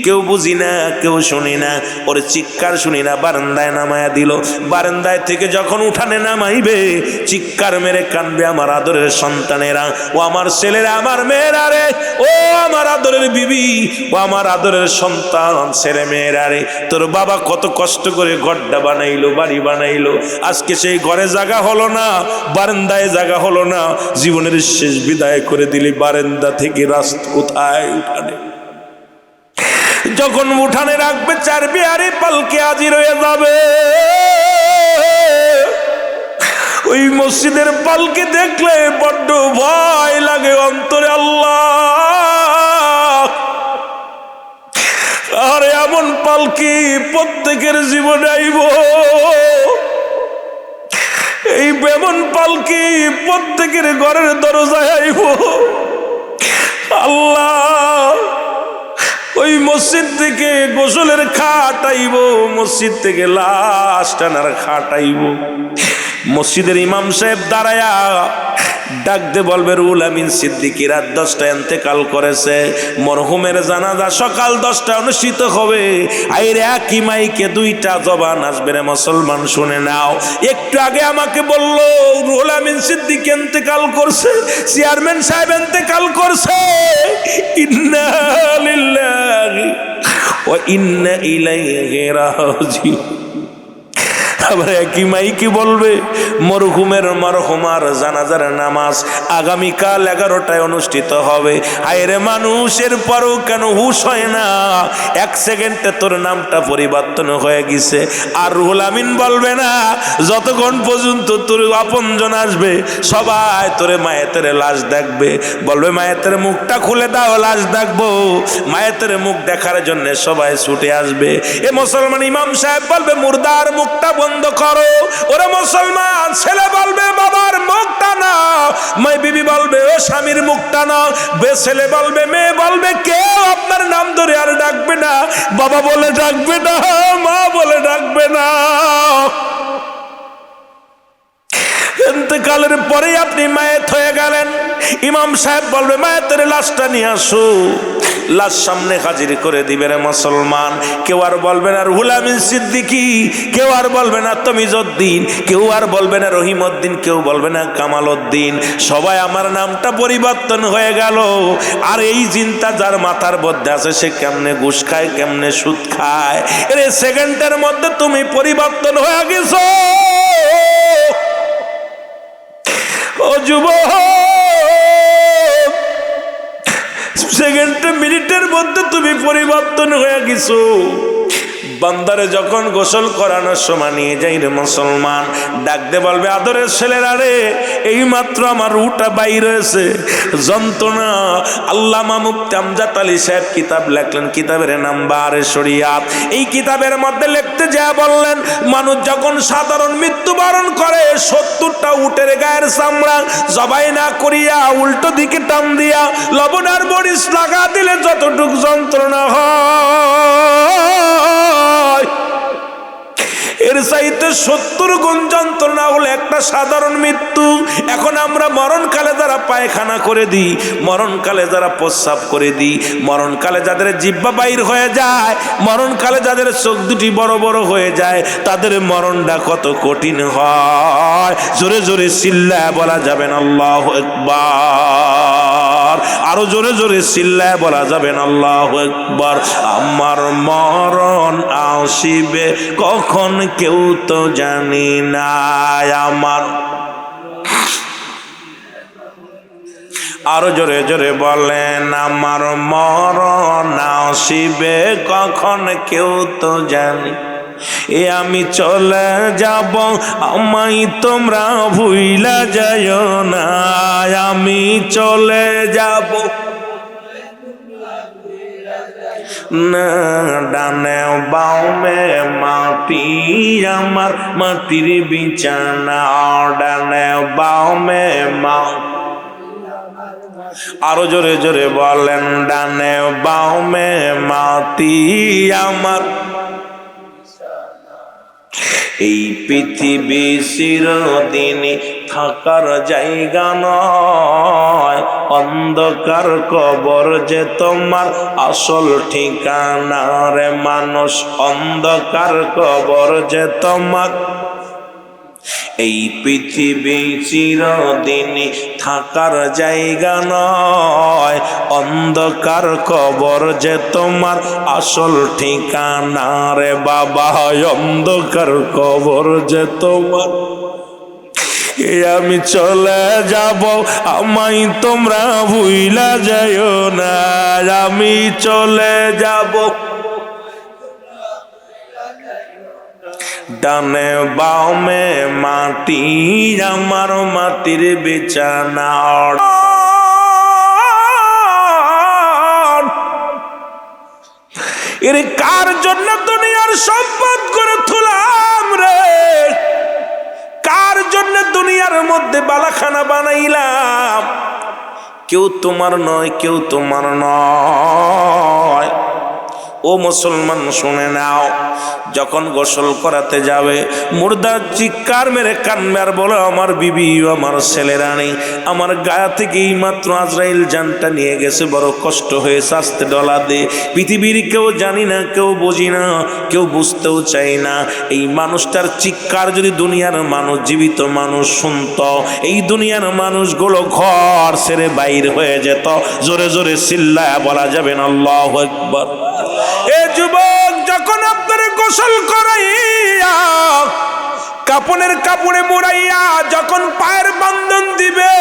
কেউ বুঝি না, কেউ শুনি না, ওরে চিৎকার শুনি না, বারান্দায় নামায়া দিল, বারান্দায় থেকে যখন উঠানে নামাইবে চিৎকার মেরে কানবে আমার আদরের সন্তানেরা, ও আমার ছেলেরা, আমার মেয়েরা রে, ও আমার আদরের বিবি, ও আমার আদরের সন্তান ছেলে মেয়েরা রে, তোর বাবা কত কষ্ট করে ঘরটা বানাইলো, বাড়ি বানাইলো, আজকে সেই ঘরে জায়গা হলো না, বারান্দায় জায়গা হলো না, জীবনের শেষ বিদায় করে দিলি, বারান্দা থেকে রাস্তা কোথায় উঠানে, যখন উঠানে রাখবে চার বিহারি পালকে হাজির হয়ে যাবে, ওই মসজিদের পালকি দেখলে বড্ড ভয় লাগে অন্তরে, আল্লাহ, আর এমন পালকি প্রত্যেকের জীবনে আইব, এই এমন পালকি প্রত্যেকের ঘরের দরজায় আইব, আল্লাহ, ওই মসজিদ থেকে গোসলের খাট আইব, মসজিদ থেকে লাশ টানার খাট আইব, মসজিদের ইমাম সাহেব দাঁড়ায়া ডাকতে বলবে রুহুল আমিন সিদ্দিকী রাত 10টায় ইন্তেকাল করেছে, মরহুমের জানাজা সকাল 10টায় অনুষ্ঠিত হবে, আইরে একই মাইকে 2টা জবান আসবে রে মুসলমান শুনে নাও, একটু আগে আমাকে বললো রুহুল আমিন সিদ্দিকী ইন্তেকাল করছে, চেয়ারম্যান সাহেব ইন্তেকাল করছে, ইন্না লিল্লাহি ওয়া ইন্না ইলাইহি রাজিউন, আবার একই মাইকে বলবে মরহুমের মরহুমার জানাজার নামাজ আগামীকাল 11টায় অনুষ্ঠিত হবে, হায়রে মানুষের পরও কেন হুশ হয় না, 1 সেকেন্ডে তোর নামটা পরিবর্তন হয়ে গেছে, আর রুহুল আমিন বলবে না যতক্ষণ পর্যন্ত তোর আপনজন আসবে সবাই তোরে মায়েতের লাশ দেখবে, বলবে মায়েতের মুখটা খুলে দাও লাশ দেখবো, মায়েতের মুখ দেখার জন্য সবাই ছুটে আসবে, এ মুসলমান ইমাম সাহেব বলবে মুর্দার মুখটা বন্ধ করো, ওরে মুসলমান ছেলে বলবে বাবার মুখটা না, মাই বিবি বলবে ও স্বামীর মুখটা না, বে ছেলে বলবে মেয়ে বলবে কেউ আপনার নাম ধরে আর ডাকবে না, বাবা বলে ডাকবে না, মা বলে ডাকবে না, ইন্তেকালের পরে আপনি মায়েত হয়ে গেলেন, ইমাম সাহেব বলবে মায়েতের লাশটা নিয়ে আসো, লাশ সামনে হাজির করে দিবে রে মুসলমান। কেউ আর বলবে না রুহুল আমিন সিদ্দিকী, কেউ আর বলবে না তমিজউদ্দিন, কেউ আর বলবে না রহিমউদ্দিন, কেউ বলবে না কামালউদ্দিন। সবাই আমার নামটা পরিবর্তন হয়ে গেল। আর এই চিন্তা যার মাথার মধ্যে আছে সে কেমনে ঘুষ খায়, কেমনে সুদ খায়, এর সেকেন্ডের মধ্যে তুমি পরিবর্তন হয়ে গেছো। ও যুবক, সেকেন্ডে মিনিটের মধ্যে তুমি পরিবর্তন হয়ে গেছো। বান্দারে যখন গোসল করানোর সময় নিয়ে যাই রে মুসলমান, ডাকতে বলবে আদরের ছেলেরা রে, এই মাত্র আমার রুটা বাইর হয়েছে, যন্ত্রণা। আল্লামা মুফতি আমজাদ আলী সাহেব কিতাব লেখলেন, কিতাবের নাম বারে শরিয়াত। এই কিতাবের মধ্যে লিখতে যা বললেন, মানুষ যখন সাধারণ মৃত্যুবরণ করে 70টা উটের গায়ের চামড়া জবাই না করিয়া উল্টো দিকে টান দিয়া লবণ আর মরিচ লাগা দিলে যতটুক যন্ত্রণা হয়, এর চাইতে 70 গুণ যন্ত্রণা হলো একটা সাধারণ মৃত্যু। এখন আমরা মরণকালে যারা পায়খানা করে দিই, মরণকালে যারা প্রস্রাব করে দিই, মরণকালে যাদের জিহ্বা বাইর হয়ে যায়, মরণকালে যাদের চোখ দুটি বড় বড় হয়ে যায়, তাদের মরণটা কত কঠিন হয়। জোরে জোরে চিল্লায় বলা যাবে না আল্লাহু আকবার। আরো জোরে জোরে চিল্লায় বলা যাবে না আল্লাহু আকবার। আমার মরণ আসিবে কখন কেউ তো জানি না, আমার। আরো জোরে জোরে বলেন, আমার মরণ আসিবে কখন কেউ তো জানি। এ আমি চলে যাব, আমায় তোমরা ভুইলা যাইও না, আমি চলে যাব না। ডানে বামে মাটি আমার, মাটির বিছানা, ডানে বামে মা। আরো জোরে জোরে বলেন, ডানে বামে মাটি আমার। এই পৃথিবী চিরদিন থাকার জায়গা নয়, অন্ধকার কবর যে তোমার আসল ঠিকানা রে মানুষ, অন্ধকার কবর যে তোমার। এই পৃথিবী চিরদিন থাকার জায়গা নয়, অন্ধকার কবর যে তোমার আসল ঠিকানা রে বাবা, অন্ধকার কবর যে তোমার। আমি চলে যাব, আমায় তোমরা ভুইলা যাইও না, আমি চলে যাব। ডানে বামে মাটি আমার, মাটির বিছানা। এর কার জন্য দুনিয়ার সম্পদ করে তুলাম রে, কার জন্য দুনিয়ার মধ্যে বালাখানা বানাইলাম। কেউ তোমার নয়, কেউ তোমার নয়। ও মুসলমান শুনে নাও, যখন গোসল করাতে যাবে মুর্দার চিৎকার মেরে কান্নার আর বলো আমার বিবি, আমার ছেলেরা নেই, আমার গায়ে থেকে এই মাত্র আজরাইল জানটা নিয়ে গেছে, বড় কষ্ট হয়েছে, আস্তে ডলা দে। পৃথিবীর কেউ জানি না, কেউ বুঝি না, কেউ বুঝতেও চাই না। এই মানুষটার চিৎকার যদি দুনিয়ার মানুষ, জীবিত মানুষ শুনত, এই দুনিয়ার মানুষগুলো ঘর ছেড়ে বাইর হয়ে যেত। জোরে জোরে চিল্লায়া বলা যাবে না আল্লাহু আকবার। এ যুবক, যখন আপনার গোসল করাইয়া কাপড়ের কাপড়ে মোড়াইয়া যখন পায়ের বান্ধন দিবে,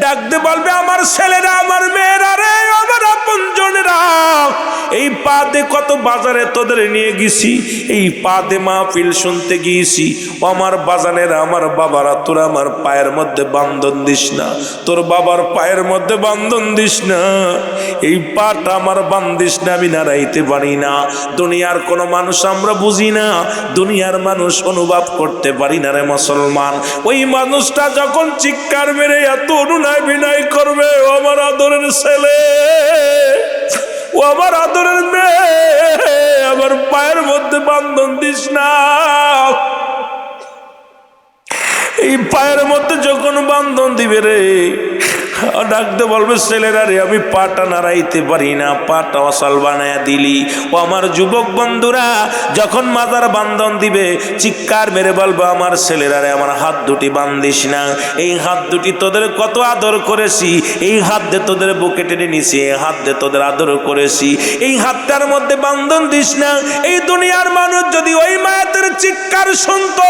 ডাকতে বলবে আমার ছেলেরা, আমার মেয়েরা রে, আমার আপনজনেরা, এই পাতে কত বাজারে তোদের নিয়ে গেছি, এই পাতে মাহফিল শুনতে গিয়েছি, আমার বাজানেরা, আমার বাবারা, তোরা আমার পায়ের মধ্যে বান্ধন দিস না, তোর বাবার পায়ের মধ্যে বান্ধন দিস না, এই পাটা আমার বান্ধিস না, আমি নাড়াইতে পারি না। দুনিয়ার কোনো মানুষ আমরা বুঝি না, দুনিয়ার মানুষ অনুভব করতে পারি না রে মুসলমান। ওই মানুষটা যখন চিৎকার মেরে এত অনুনয় বিনয় করবে, ও আমার আদরের ছেলে, ও আমার আদরের মেয়ে, আমার পায়ের মধ্যে বান্ধন দিস না। এই পায়ের মধ্যে যখন বান্ধন দিবে রে, ডাকতে বলবে ছেলেরা রে আমি পাটা নাড়াইতে পারি না, পাটা অসাল বানায়া দিলি। ও আমার যুবক বন্ধুরা যখন মাজার বান্ধন দিবে চিৎকার মেরে বলবো আমার ছেলেরা রে আমার হাত দুটি বান্ধিস না, এই হাত দুটি তোদের কত আদর করেছি, এই হাত দিয়ে তোদের বুকে টেনে নিছি, এই হাত দিয়ে তোদের আদর করেছি, এই হাতটার মধ্যে বান্ধন দিস না। এই দুনিয়ার মানুষ যদি ওই মায়ের চিৎকার শুনতো,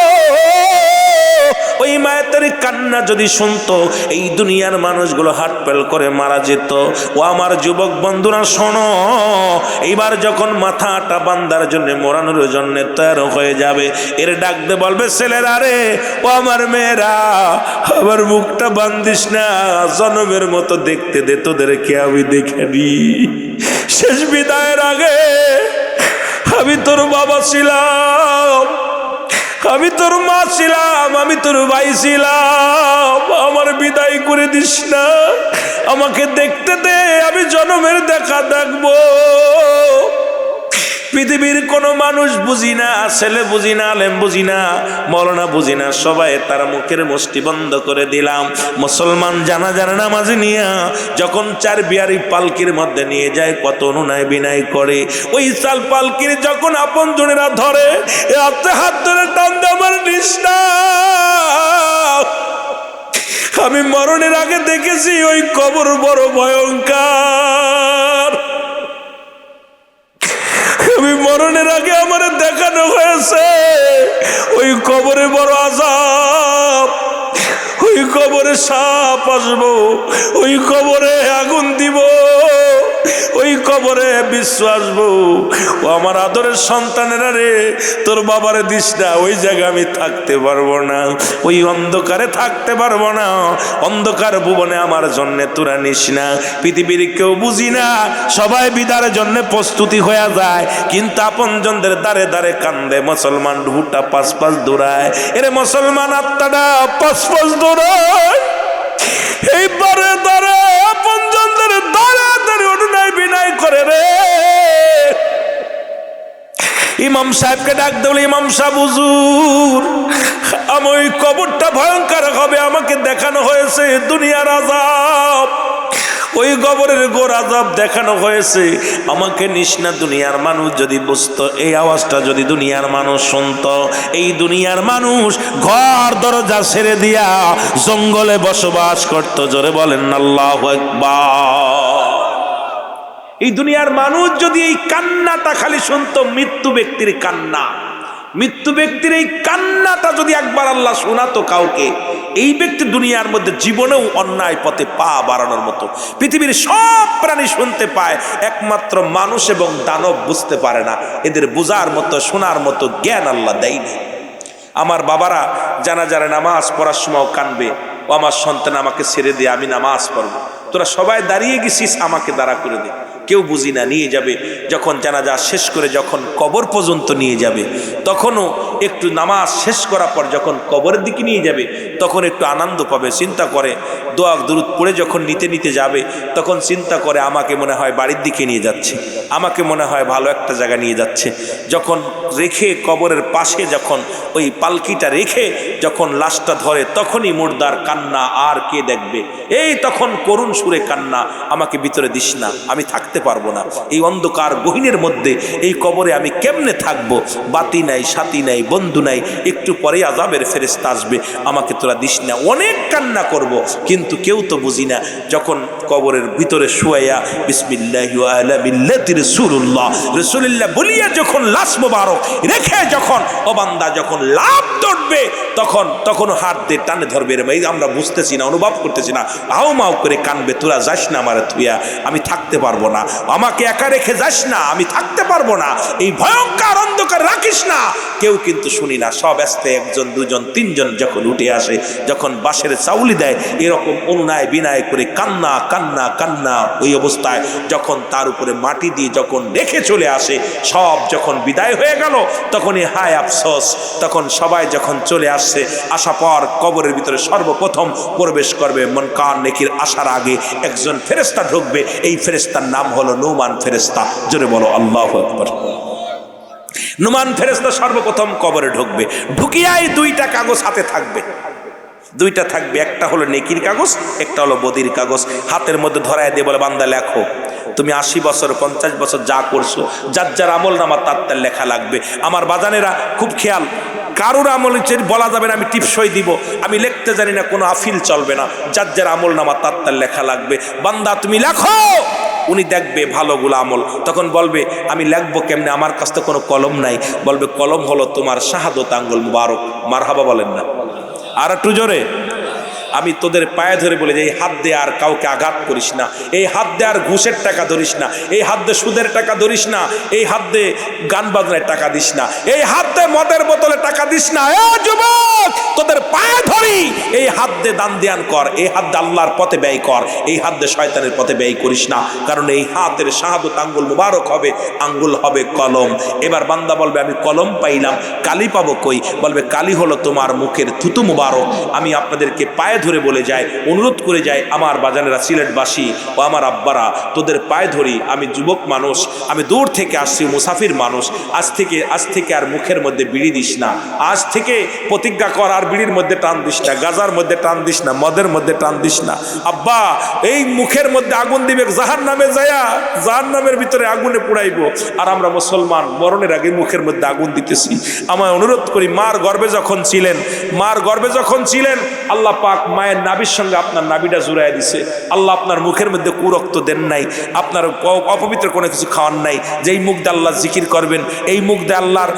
ওই মায়ের কান্না যদি শুনতো, এই দুনিয়ার মানুষগুলো হাট পেল করে মারা যেত। ও আমার যুবক বন্ধুরা শোনো, এইবার যখন মাথাটা বান্দার জন্য মোড়ানোর জন্য তৈরি হয়ে যাবে, এর ডাকতে বলবে ছেলেরা রে ও আমার মেয়েরা আমার মুখটা বান্ধিস না, জনমের মতো দেখতে দে তোদেরকে আমি দেখে নি। শেষ বিদায়ের আগে আমি তোর বাবা ছিলাম, আমি তোর মা ছিলাম, আমি তোর ভাই ছিলাম, আমার বিদায় করে দিস না, আমাকে দেখতে দে, আমি জনমের দেখা দেখবো। পৃথিবীর কোনো মানুষ বুঝি না, ছেলে বুঝি না, আলেম বুঝি না, মৌলানা বুঝি না, সবাই তার মুখের মুষ্টি বন্ধ করে দিলাম। মুসলমান জানাজার নামাজ নিয়া যখন চার বিয়ারি পালকির মধ্যে নিয়ে যায় কত অনুনয় বিনয় করে, ওই চাল পালকির যখন আপন জনেরা ধরে হাতে হাত ধরে টান দে আমার নিষ্ঠা। আমি মরণের আগে দেখেছি ওই কবর বড় ভয়ঙ্কর, আমি মরণের আগে আমার দেখানো হয়েছে ওই কবরে বড় আযাব, ওই কবরে সাপ আসবো, ওই কবরে আগুন দিব, ওই কবরে বিশ্ব আসবো। ও আমার আদরের সন্তানেরা রে তোর বাবারে দিস না, ওই জায়গায় আমি থাকতে পারবো না, ওই অন্ধকারে থাকতে পারবো না, অন্ধকার ভুবনে আমার জন্য তোরা নিস না। পৃথিবীর কেউ বুঝি না, সবাই বিদারের জন্য প্রস্তুতি হয়ে যায়, কিন্তু আপনজনদের দ্বারে দ্বারে কান্দে মুসলমান ঢুটা পাঁচ পাঁচ দৌড়ায়। এরে মুসলমান আত্মাটা পাঁচ পাঁচ দৌড়ায়, এইবারে দ্বারে আপনজনদের দ্বারে দ্বারে অনুনয় বিনয় করে রে। ইমাম সাহেবকে ডাক দেবো, ইমাম সাহেব হুজুর আমি ওই কবরটা ভয়ঙ্কর হবে, আমাকে দেখানো হয়েছে দুনিয়ার আযাব, ওই কবরের গোর আযাব দেখানো হয়েছে, আমাকে নিস না। দুনিয়ার মানুষ যদি বুঝতো, এই আওয়াজটা যদি দুনিয়ার মানুষ শুনতো, এই দুনিয়ার মানুষ ঘর দরজা ছেড়ে দিয়া জঙ্গলে বসবাস করতো। জোরে বলেন আল্লাহু আকবার। এই দুনিয়ার মানুষ যদি এই কান্নাটা খালি শুনতো, মৃত্যু ব্যক্তির কান্না, মৃত্যু ব্যক্তির এই কান্নাটা যদি একবার আল্লাহ শোনাতো কাউকে, এই ব্যক্তি দুনিয়ার মধ্যে জীবনেও অন্যায় পথে পা বাড়ানোর মতো। পৃথিবীর সব প্রাণী শুনতে পায়, একমাত্র মানুষ এবং দানব বুঝতে পারে না, এদের বোঝার মতো শোনার মতো জ্ঞান আল্লাহ দেয়নি। আমার বাবারা জানাজারে নামাজ পড়ার সময় কানবে, ও আমার সন্তান আমাকে ছেড়ে দে, আমি নামাজ পড়বো, তোরা সবাই দাঁড়িয়ে গেছিস আমাকে দাঁড়া করে দে। কেউ বুঝি না, নিয়ে যাবে যখন জানাজা শেষ করে যখন কবর পর্যন্ত নিয়ে যাবে, তখনও একটু নামাজ শেষ করার পর যখন কবরের দিকে নিয়ে যাবে তখন একটু আনন্দ পাবে। চিন্তা করে দোয়া দুরূদ পড়ে যখন নিতে নিতে যাবে তখন চিন্তা করে আমাকে মনে হয় বাড়ির দিকে নিয়ে যাচ্ছে, আমাকে মনে হয় ভালো একটা জায়গা নিয়ে যাচ্ছে। যখন রেখে কবরের পাশে যখন ওই পালকিটা রেখে যখন লাশটা ধরে, তখনই মুর্দার কান্না আর কে দেখবে, এই তখন করুণ সুরে কান্না, আমাকে ভিতরে দিস না, আমি থাকতে পারবো না, এই অন্ধকার গহীনের মধ্যে এই কবরে আমি কেমনে থাকবো, বাতি নাই, সাথী নাই, বন্ধু নাই, একটু পরে আযাবের ফেরেশতা আসবে, আমাকে তোরা দিস না। অনেক কান্না করব, কিন্তু কেউ তো বুঝি না। যখন কবরের ভিতরে শুয়াইয়া বিসমিল্লাহি ওয়া আলা মিল্লাতি রাসূলুল্লাহ রাসূলুল্লাহ বলিয়া যখন লাশ মোবারক রেখে যখন ও বান্দা যখন লাভ ধরবে, তখন হাত দিয়ে টানে ধরবে, আমরা বুঝতেছি না, অনুভব করতেছি না, আও মাও করে কানবে, তোরা যাস না আমারে থুইয়া, আমি থাকতে পারবো না, আমাকে একা রেখে যাস না, আমি থাকতে পারবো না, এই ভয়ঙ্কর অন্ধকার রাখিস না। কেউ কিন্তু শুনি না, সব আসতে একজন দুজন তিনজন যখন উঠে আসে, যখন বাঁশের চাউলি দেয়, এরকম অনুনয় বিনয় করে কান্না কান্না কান্না, ওই অবস্থায় যখন তার উপরে মাটি দিয়ে যখন রেখে চলে আসে, সব যখন বিদায় হয়ে গেল, তখনই হায় আফসোস। তখন সবাই যখন চলে আসছে, আসা পর কবরের ভিতরে সর্বপ্রথম প্রবেশ করবে মুনকার নেকির আসার আগে একজন ফেরেশতা ঢুকবে, এই ফেরেশতার নাম হলো নুমান ফেরেশতা। জোরে বলো আল্লাহু আকবার। নুমান ফেরেশতা সর্বপ্রথম কবরে ঢুকবে, ঢুকিয়াই দুইটা কাগজ হাতে থাকবে, দুইটা থাকবে, একটা হলো নেকির কাগজ, একটা হলো বদির কাগজ। হাতের মধ্যে ধরায় দিয়ে বলে, বান্দা লেখো, তুমি 80 বছর 50 বছর যা করছো, যার যার আমল নামা তার লেখা লাগবে। আমার বাজানেরা খুব খেয়াল, কারোর আমল বলা যাবে না আমি টিপসই দিব, আমি লিখতে জানি না, কোনো আফিল চলবে না, যার যার আমল নামা তার লেখা লাগবে। বান্দা তুমি লেখো, উনি দেখবে ভালোগুলো আমল, তখন বলবে আমি লিখবো কেমনে, আমার কাছে তো কোনো কলম নাই। বলবে কলম হলো তোমার শাহাদত আঙ্গুল মুবারক। মারহাবা বলেন না? আর একটু জোরে। আমি তোদের পায়ে ধরে বলে যে এই হাত দিয়ে আর কাউকে আঘাত করিস না, এই হাত দিয়ে আর ঘুষের টাকা ধরিস না, এই হাত দিয়ে সুদের টাকা ধরিস না, এই হাত দিয়ে গান বাজনায় টাকা দিস না, এই হাত দিয়ে মদের বোতলে টাকা দিস না। এ যুবক, তোদের পায়ে ধরি, এই হাত দিয়ে দান দিয়ান কর, এই হাত দিয়ে আল্লাহর পথে ব্যয় কর, এই হাত দিয়ে শয়তানের পথে ব্যয় করিস না, কারণ এই হাতের শাহাদত আঙ্গুল মুবারক হবে, আঙ্গুল হবে কলম। এবার বান্দা বলবে আমি কলম পাইলাম, কালি পাবো কই? বলবে কালি হলো তোমার মুখের থুতু মুবারক। আমি আপনাদেরকে পায়ে ধরে বলে যাই, অনুরোধ করে যাই, আমার বাজানেরা, সিলেটবাসী ও আমার আব্বারা, তোদের পায়ে ধরি, আমি যুবক মানুষ, আমি দূর থেকে আসছি, মুসাফির মানুষ, আজ থেকে আর মুখের মধ্যে বিড়ি দিস না, আজ থেকে প্রতিজ্ঞা কর আর বিড়ির মধ্যে টান দিস না, গাজার মধ্যে টান দিস না, মদের মধ্যে টান দিস না। আব্বা, এই মুখের মধ্যে আগুন দিবে, জাহান্নামে যায়া জাহান্নামের ভিতরে আগুনে পুড়াইব, আর আমরা মুসলমান মরণের আগে মুখের মধ্যে আগুন দিতেছি। আমায় অনুরোধ করি, মার গর্ভে যখন ছিলেন আল্লাহ পাক মায়ের নাভির সঙ্গে আপনার নাভিটা জুড়াই দিছে। আল্লাহ আপনার মুখের মধ্যে কুরক্ত দেন নাই, আপনার অপবিত্র কোনো কিছু খাওয়ান নাই। যেই মুখ দিয়ে আল্লাহ জিকির করবেন, এই মুখ দিয়ে আল্লাহর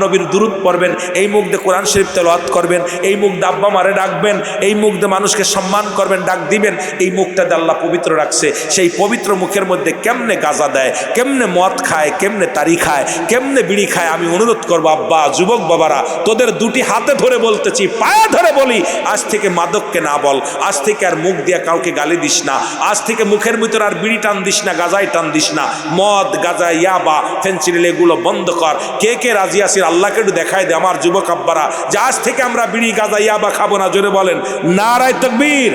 নবীর দুরূদ পড়বেন, এই মুখ দিয়ে কোরআন শরীফ তেলাওয়াত করবেন, এই মুখ দিয়ে আব্বা মারে ডাকবেন, এই মুখ দিয়ে মানুষকে সম্মান করবেন, ডাক দিবেন, এই মুখটা দিয়ে আল্লাহ পবিত্র রাখছে। সেই পবিত্র মুখের মধ্যে কেমনে গাঁজা দেয়, কেমনে মদ খায়, কেমনে তারি খায়, কেমনে বিড়ি খায়। আমি অনুরোধ করবো আব্বা, যুবক বাবারা, তোদের দুটি হাতে ধরে বলতেছি, পায়ে ধরে বলি, আজ থেকে মাদককে না বল, আজ থেকে আর মুখ দিয়া কাউকে গালি দিস না, আজ থেকে মুখের ভিতর আর বিড়ি টান দিস না, গাজাই টান দিস না, মদ গাজা ইয়াবা ফেন্সিডিল এগুলো বন্ধ কর। কে কে রাজি আসির আল্লাহকে একটু দেখাই দে আমার যুবক আব্বারা, যে আজ থেকে আমরা বিড়ি গাজা ইয়াবা খাবো না। জোরে বলেন নারায়ে তাকবীর।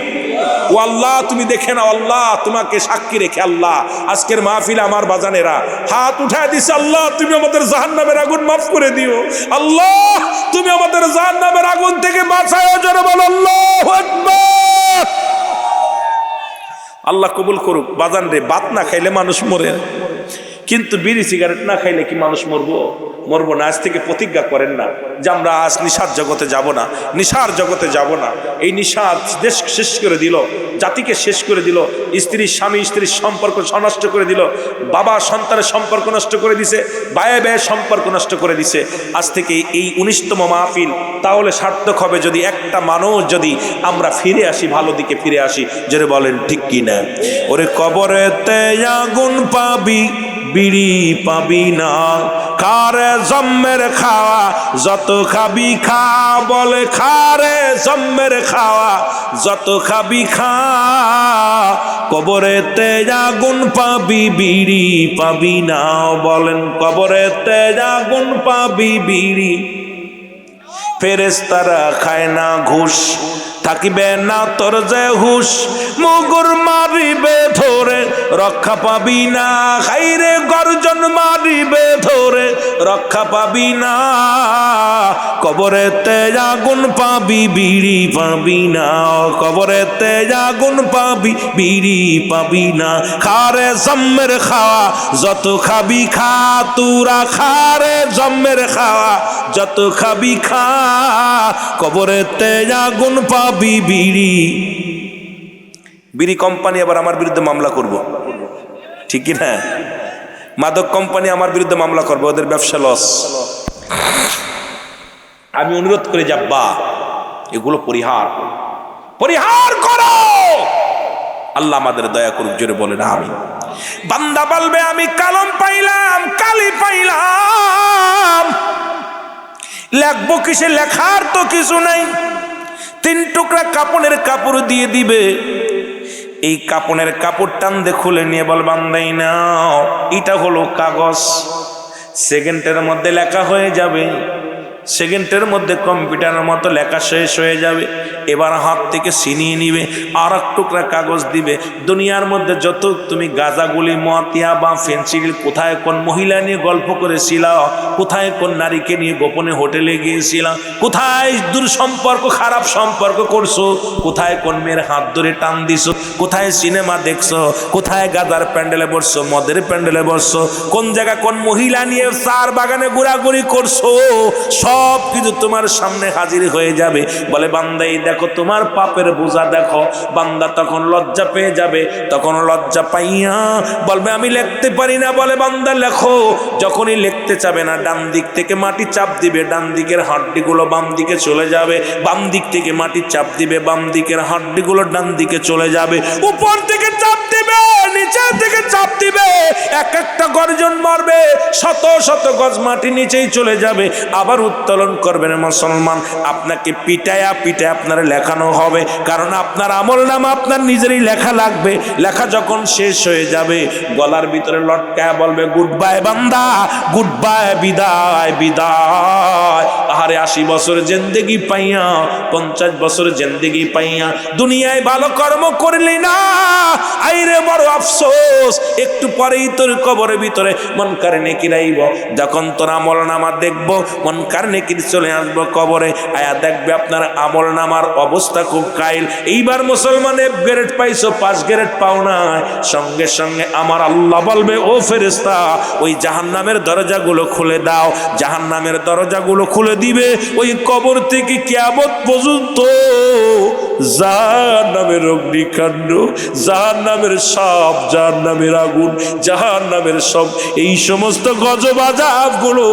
ও আল্লাহ, তুমি দেখে নাও, আল্লাহ তোমাকে সাক্ষী রেখে, আল্লাহ আজকের মাহফিলে আমার বাজানেরা হাত উঠায় দিছে, আল্লাহ তুমি আমাদের জাহান্নামের আগুন মাফ করে দিও, আল্লাহ তুমি আমাদের জাহান্নামের আগুন থেকে বাঁচাও। জোরে বলো আল্লাহু আকবার। আল্লাহ কবুল করুক। বাজান রে, ভাত না খাইলে মানুষ মরে, কিন্তু বিড়ি সিগারেট না খাইলে কি মানুষ মরবো না? আজ থেকে প্রতিজ্ঞা করেন না যে আমরা আজ নিশার জগতে যাব না, নিশার জগতে যাব না। এই নিশা দেশ শেষ করে দিল, জাতিকে শেষ করে দিল, স্বামী স্ত্রীর সম্পর্ক নষ্ট করে দিল, বাবা সন্তানের সম্পর্ক নষ্ট করে দিছে, ভাইয়ে ভাইয়ের সম্পর্ক নষ্ট করে দিছে। আজ থেকে এই 19তম মাহফিল তাহলে সার্থক হবে যদি একটা মানুষ, যদি আমরা ফিরে আসি, ভালো দিকে ফিরে আসি। যদি বলেন ঠিক কি না? ওরে কবরেতে আগুন পাবি, বিড়ি পাবি না, খারে জম্মের খাওয়া যত খাবি খা, বলে খারে জম্মের খাওয়া যত খাবি খা, কবরেতে আগুন পাবি, বিড়ি পাবি না। বলেন কবরেতে আগুন পাবি, বিড়ি। ফেরেশতারা খায় না ঘুষ, থাকিবে না তোর যে হুশ, মুগুর মারিবে ধরে রক্ষা পাবি না, খাইরে গর্জন মারিবে ধরে রক্ষা পাবি না, কবরেতে আগুন পাবি, বিড়ি পাবি না, কবরেতে আগুন পাবি, বিড়ি পাবি না। খারে জম্মের খাওয়া যত খাবি খা, তুরা খারে জম্মের খাওয়া যত খাবি খা, কবরেতে আগুন পাবি, বিড়ি। বিড়ি কোম্পানি আবার আমার বিরুদ্ধে মামলা করব, ঠিক কি না? মাদক কোম্পানি আমার বিরুদ্ধে মামলা করবে, ওদের ব্যবসা লস। আমি অনুরোধ করে যাব্বা, এগুলো পরিহার করো। আল্লাহ আমাদের দয়া করুক। জোরে বলেন আমিন। বান্দা বলবে আমি কলম পাইলাম, কালি পাইলাম, লেখবো কিসে? লেখার তো কিছু নাই। 3 টুকরা কাপড়ের কাপড় দিয়ে দিবে, এই কাপড়ের কাপড় টান দিয়ে খুলে নিয়ে বল বান্দাই নাও, এটা হলো কাগজ। সেকেন্ডের মধ্যে লেখা হয়ে যাবে, সেকেন্ডের মধ্যে কম্পিউটারের মতো লেখা শেষ হয়ে যাবে। এবার হাত থেকে ছিনিয়ে নিবে, আর এক টুকরা কাগজ দিবে। দুনিয়ার মধ্যে যত তুমি গাঁজাগুলি, মতিয়া বা ফেন্সিল, কোথায় কোন মহিলা নিয়ে গল্প করেছিলা, কোথায় কোন নারীকে নিয়ে গোপনে হোটেলে গিয়েছিলাম, কোথায় দূর সম্পর্ক, খারাপ সম্পর্ক করছো, কোথায় কোন মেয়ের হাত ধরে টান দিছো, কোথায় সিনেমা দেখছো, কোথায় গাদার প্যান্ডেলে বসছো, মদের প্যান্ডেলে বসছো, কোন জায়গা কোন মহিলা নিয়ে চার বাগানে ঘোরাঘুরি করছো, সব কিছু তোমার সামনে হাজির হয়ে যাবে। বলে বান্দা এই দেখো তোমার পাপের বোঝা দেখো। বান্দা তখন লজ্জা পেয়ে যাবে, তখন লজ্জা পাইয়া বলবে আমি লিখতে পারি না। বলে বান্দা লেখো। যখনই লিখতে চাবে না, ডান দিক থেকে মাটি চাপ দিবে, ডান দিকের হাড্ডিগুলো বাম দিকে চলে যাবে, বাম দিক থেকে মাটি চাপ দিবে, বাম দিকের হাড্ডিগুলো ডান দিকে চলে যাবে, উপর থেকে চাপ দিবে, নিচের থেকে চাপ দিবে, এক একটা গর্জন মারবে, শত শত গজ মাটি নিচেই চলে যাবে। আবার উত্তোলন করবেন মুসলমান, আপনাকে পিটায়া পিটায় আপনার লেখানো হবে, কারণ আপনার আমলনামা আপনার নিজেরই লেখা লাগবে। লেখা যখন শেষ হয়ে যাবে, গলার ভিতরে লটকায়া বলবে গুড বাই বান্দা, গুড বাই, বিদায় বিদায়। আরে 80 বছর জিন্দেগি পাইয়া, 50 বছর জিন্দেগি পাইয়া দুনিয়ায় ভালো কর্ম করলি না, আইরে বড় আফসোস। একটু পরেই তোর কবরের ভিতরে মুনকার নেকির আইব। যখন তোর আমলনামা দেখবো, মুনকার নেকির চলে আসবো কবরে, আয়া দেখবে আপনার আমলনামার অবস্থা খুব কাইল। এইবার মুসলমান এক গ্রেড পাইছো, 5 গ্রেড পাও না, সঙ্গে সঙ্গে আমার আল্লাহ বলবে ও ফেরেশতা, ওই জাহান্নামের দরজাগুলো খুলে দাও। জাহান্নামের দরজাগুলো খুলে দিবে। ওই কবর থেকে কিয়ামত পর্যন্ত জাহান্নামের অগ্নিকাণ্ড, জাহান্নামের সাপ, জাহান্নামের আগুন, জাহান্নামের সব এই সমস্ত গজব আযাবগুলো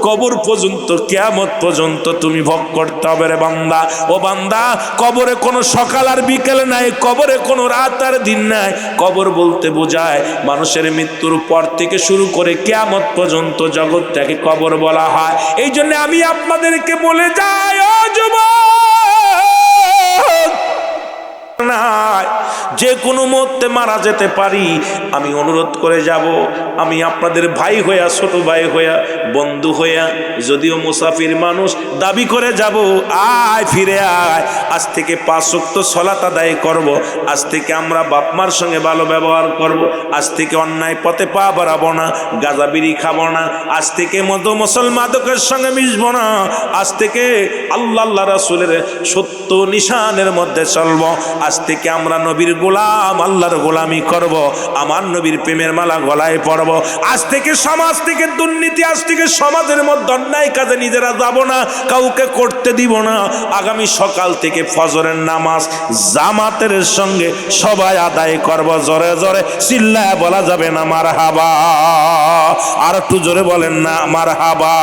কবর পর্যন্ত, কিয়ামত পর্যন্ত তুমি ভোগ করতে হবে রে বান্দা। ও বান্দা, কবরে কোনো সকাল আর বিকেল নাই, কবরে কোনো রাত আর দিন নাই। কবর বলতে বোঝায় মানুষের মৃত্যুর পর থেকে শুরু করে কিয়ামত পর্যন্ত জগৎটাকে কবর বলা হয়। এই জন্য আমি আপনাদেরকে বলে যাই, ও যুবক, যে কোনো মুহূর্তে মারা যেতে পারি। আমি অনুরোধ করে যাব, আমি আপনাদের ভাই হইয়া, ছোট ভাই হইয়া, বন্ধু হইয়া, যদিও মুসাফির মানুষ, দাবি করে যাব, আয় ফিরে আয়। আজ থেকে 5 ওয়াক্ত সালাত আদায় করব। আজ থেকে আমরা বাপ মার সঙ্গে ভালো ব্যবহার করব। আজ থেকে অন্যায় পথে পা বাড়াবো না, গাঁজা বিড়ি খাবো না। আজ থেকে মতো মুসলমানদের সঙ্গে মিশবো না। আজ থেকে আল্লাহ রাসূলের সত্য নিশানের মধ্যে চলবো। আজ থেকে আমরা নবীর গোলাম, আল্লাহর গোলামি করব। আমার নবীর প্রেমের মালা গলায় পড়ব। আজ থেকে সমাজ থেকে দুর্নীতি, আজ থেকে সমাজের মধ্যে অন্যায় কাজে নিজেরা যাব না, কাউকে করতে দিব না। আগামী সকাল থেকে ফজরের নামাজ জামাতের সঙ্গে সবাই আদায় করব। জোরে জোরে চিল্লায় বলা যাবে না মারহাবা? আর একটু জোরে বলেন না মারহাবা?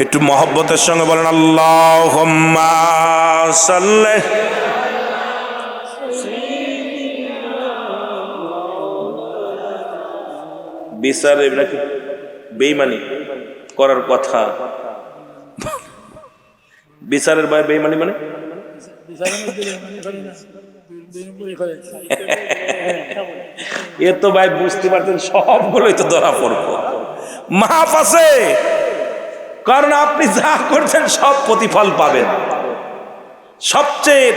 একটু মহব্বতের সঙ্গে বলেন আল্লাহুম্মা সাল্লি। বিচারে নাকি বেঈমানি করার কথা? বিচারের ভাই বেঈমানি মানে এ তো ভাই বুঝতে পারছেন, সবগুলোই তো ধরা পড়বো। মাফ আছে, কারণ আপনি যা করছেন সব প্রতিফল পাবেন। সবচেয়ে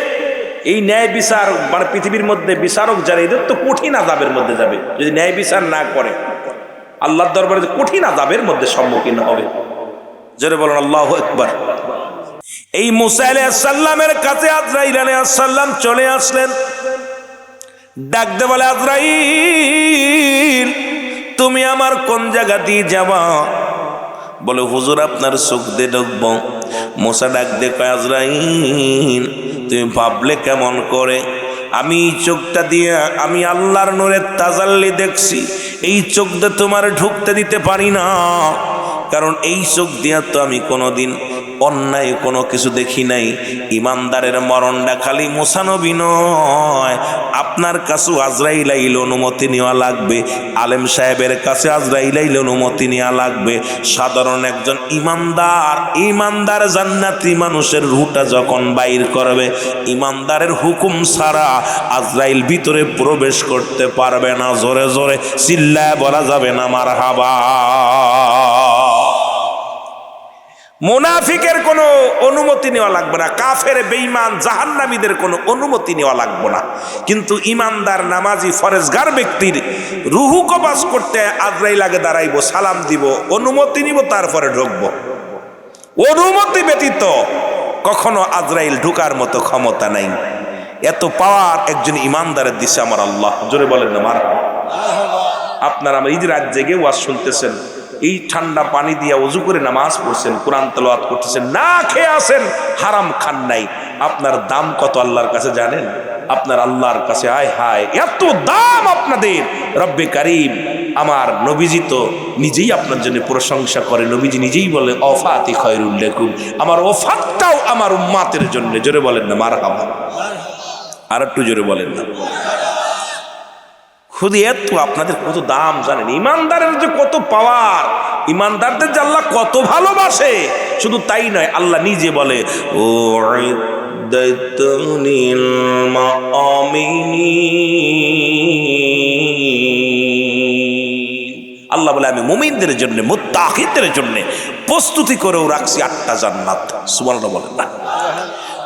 এই ন্যায় বিচার, মানে পৃথিবীর মধ্যে বিচারক যারা, এদের তো কঠিন আযাবের মধ্যে যাবে যদি ন্যায় বিচার না করে। আল্লাহর দরবারে কঠিন আযাবের মধ্যে সম্মুখীন হবে। জোরে বলুন আল্লাহু আকবার। এই মুসা আলাইহিস সালামের কাছে আজরাইল আলাইহিস সালাম চলে আসলেন। ডাকতে বলে, আজরাইল তুমি আমার কোন জায়গা দিয়ে যাবা? বলে হুজুর আপনার চোখ দিয়ে ঢুকবো। মুসা ডাক দে কয়, আজরাইল তুমি ভাবলে কেমন করে? আমি এই চোখটা দিয়ে আমি আল্লাহর নূরের তাজাল্লি দেখছি। এই চোখ দিয়ে তোমার ঢুকতে দিতে পারি না, কারণ এই চোখ দিয়া তো আমি কোনোদিন অন্যায় কোনো কিছু দেখি নাই। ইমানদারের মরণটা খালি মুসা নবী নয়, আপনার কাছেও আজরাইল আইলে অনুমতি নেওয়া লাগবে, আলেম সাহেবের কাছে আজরাইল আইলে অনুমতি নেওয়া লাগবে। সাধারণ একজন ইমানদার জান্নাতি মানুষের রুহটা যখন বাইর করবে, ইমানদারের হুকুম ছাড়া আজরাইল ভিতরে প্রবেশ করতে পারবে না। জোরে জোরে চিল্লায় বলা যাবে না মারহাবা? মুনাফিকের কোনো অনুমতি নেওয়া লাগবে না, কাফের বেঈমান জাহান্নামীদের কোনো অনুমতি নেওয়া লাগবে না। কিন্তু ইমানদার নামাজি ফরেজগার ব্যক্তির রুহু কবাজ করতে আজরাইল আগে দাঁড়াইব, সালাম দিব, অনুমতি নিব, তারপরে ঢুকবো। অনুমতি ব্যতীত কখনো আজরাইল ঢুকার মতো ক্ষমতা নাই। এত পাওয়ার একজন ইমানদারের দিছে আমার আল্লাহ। জোরে বলেন না মারহাবা। আপনারা এই যে রাত জেগে ওয়াজ শুনতেছেন, এই ঠান্ডা পানি দিয়া ওযু করে নামাজ পড়ছেন, কোরআন তেলাওয়াত করতেছেন, না খেয়ে আছেন, হারাম খান নাই, আপনার দাম কত আল্লাহর কাছে জানেন? আপনার আল্লাহর কাছে আয় হায় এত দাম আপনাদের। রব্বে কারীম আমার নবীজি তো নিজেই আপনার জন্য প্রশংসা করে, নবীজি নিজেই বলে ওফাতি খায়রুল লাকুম, আমার ওফাতটাও আমার উম্মতের জন্য। জোরে বলেন না মারহাবা। আর একটু জোরে বলেন না। খুদি এত আপনাদের কত দাম জানেন? ইমানদারের যে কত পাওয়ার, ইমানদারদের যে আল্লাহ কত ভালোবাসে। শুধু তাই নয়, আল্লাহ নিজে বলে ও আল্লাহ বলে আমি মুমিনদের জন্য, মুত্তাকিদের জন্য প্রস্তুতি করেও রাখছি 8টা জান্নাত। সুবহানাল্লাহ বলেন না।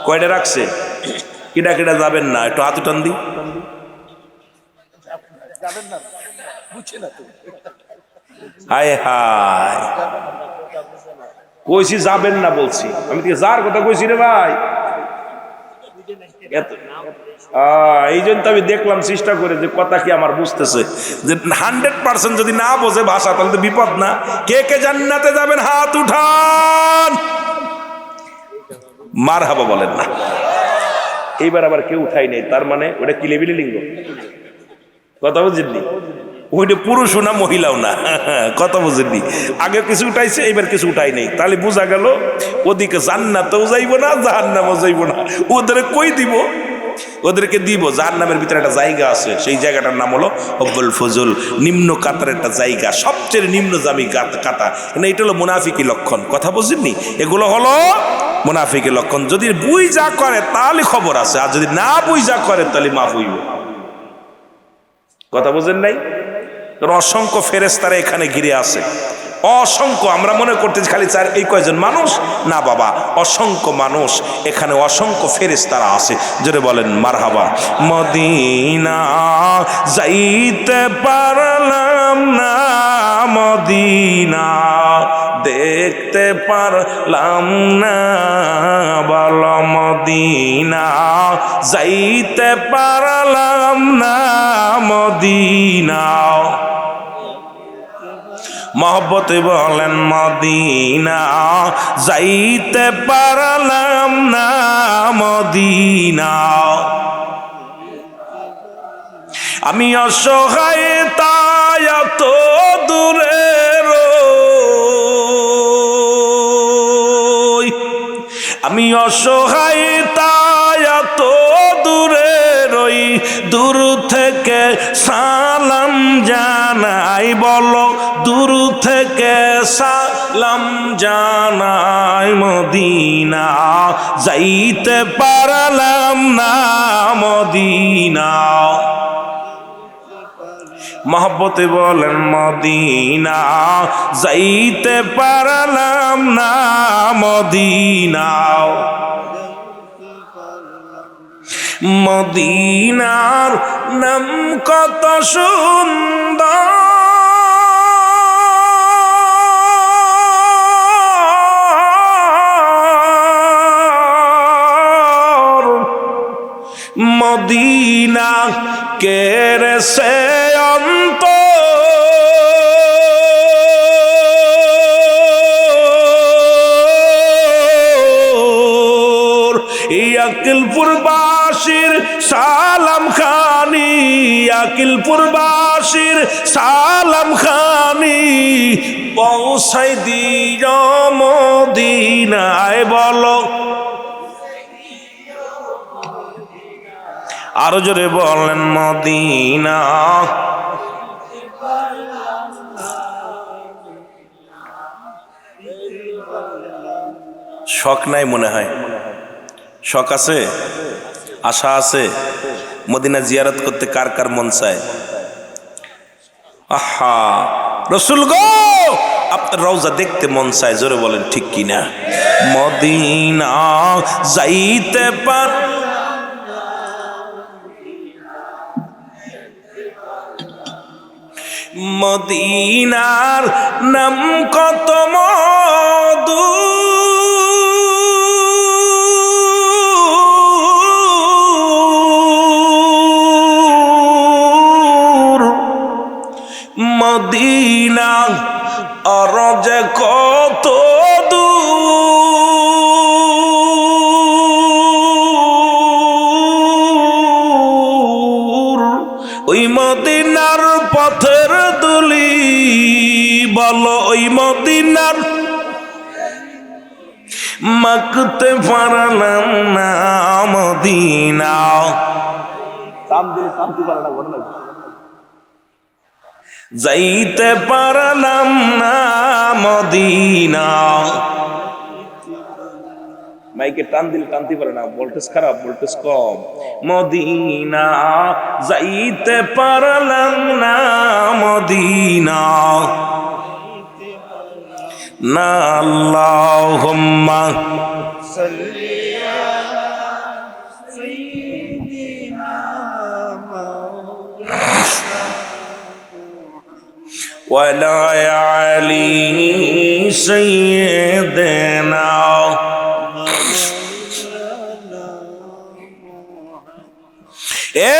কয়টা রাখছে? কিডা কিডা যাবেন না? একটু হাত টান দি। হায় হায়, কইছি যাবেন না বলছি, আমি কি যার কথা কইছি রে ভাই? এই জন্য তো আমি দেখলাম চেষ্টা করে যে কথা কি আমার বুঝতেছে, যে 100% যদি না বোঝে ভাষা তাহলে তো বিপদ না। কে কে জান্নাতে যাবেন হাত উঠান। মারহাবা বলেন না। এইবার আবার কেউ উঠাই নেই, তার মানে ওটা কি লেবিলি লিঙ্গ? কথা বুঝেননি? ওইটা পুরুষও না মহিলাও না, কথা বুঝেননি? আগে কিছু উঠাইছে, এবার কিছু উঠাই নেই, তাহলে বোঝা গেল ওদিকে জান্নাতেও যাইব না, জাহান্নামেও যাইব না। ওদের কই দিব? ওদেরকে দিব জাহান্নামের ভিতরে একটা জায়গা আছে, সেই জায়গাটার নাম হলো হব্বুল ফুজুল, নিম্ন কাতার একটা জায়গা, সবচেয়ে নিম্ন দামি কাতা। এটা হলো মুনাফিকি লক্ষণ। কথা বুঝেননি? এগুলো হলো মুনাফিকি লক্ষণ। যদি বুঝা করে তাহলে খবর আছে, আর যদি না বুঝা করে তাহলে মাফ হইব। কথা বুঝেন নাই? অসংখ্য ফেরেশতারা এখানে ঘিরে আছে, অসংখ্য। আমরা মনে করতেছি খালি এই কয়জন মানুষ, না বাবা, অসংখ্য মানুষ এখানে, অসংখ্য ফেরেশতারা আছে। জোরে বলেন মারহাবা। মদিনা যাইতে পারলাম না, মদিনা দেখতে পারলাম না, বল মদিনা যাইতে পারলাম না, মদিনা। মহব্বতে বলেন মদিনা যাইতে পারলাম না, মদিনা। আমি অসহায় তাই এত দূরে রই, আমি অসহায় তাই এত দূরে রই, দূর থেকে সালাম জানাই, বলো দূর থেকে সালাম জানাই, মদিনা যাইতে পারলাম না, মদিনা। মহব্বতে বলেন মদিনা যাইতে পারলাম না, মদিনা। মদিনার নাম কত সুন্দর, মদিনা কেড়েছে অন্তর, আকিলপুরবাসীর সালাম খানি, আকিলপুরবাসীর সালাম খানি পৌঁছাই দিও মদিনায়, বলো আরো জোরে বলেন মদিনা। শখ নাই মনে হয়? শখ আছে, আশা আছে? মদিনা জিয়ারত করতে কার কার মন চায়? আহা রসুল গো, আপনার রওজা দেখতে মন চায়, জোরে বলেন ঠিক কিনা? মদিনা যাইতে পার, মদিনার নাম কত মধু, মদিনা অরজ কত দূর, ওই মদিনার পথের দুলি, বলো ওই মদিনার মাখতে পারলাম না মদিনা। যাইতে পারলাম না মদিনা। মাইকে টান দিলে টানতে পারে না, ভোল্টেজ খারাপ, ভোল্টেজ কম। মদিনা যাইতে পারলাম না মদিনা, না আল্লাহুম্মা সাল্লি আলা সাইয়্যিদিনা মাওলানা ওয়া আলা আলি সাইয়্যিদিনা। এ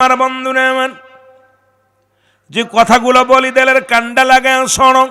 আমার বন্ধুরা আমার, যে কথাগুলো বলি দিলের কান্ডা লাগায় শোনো।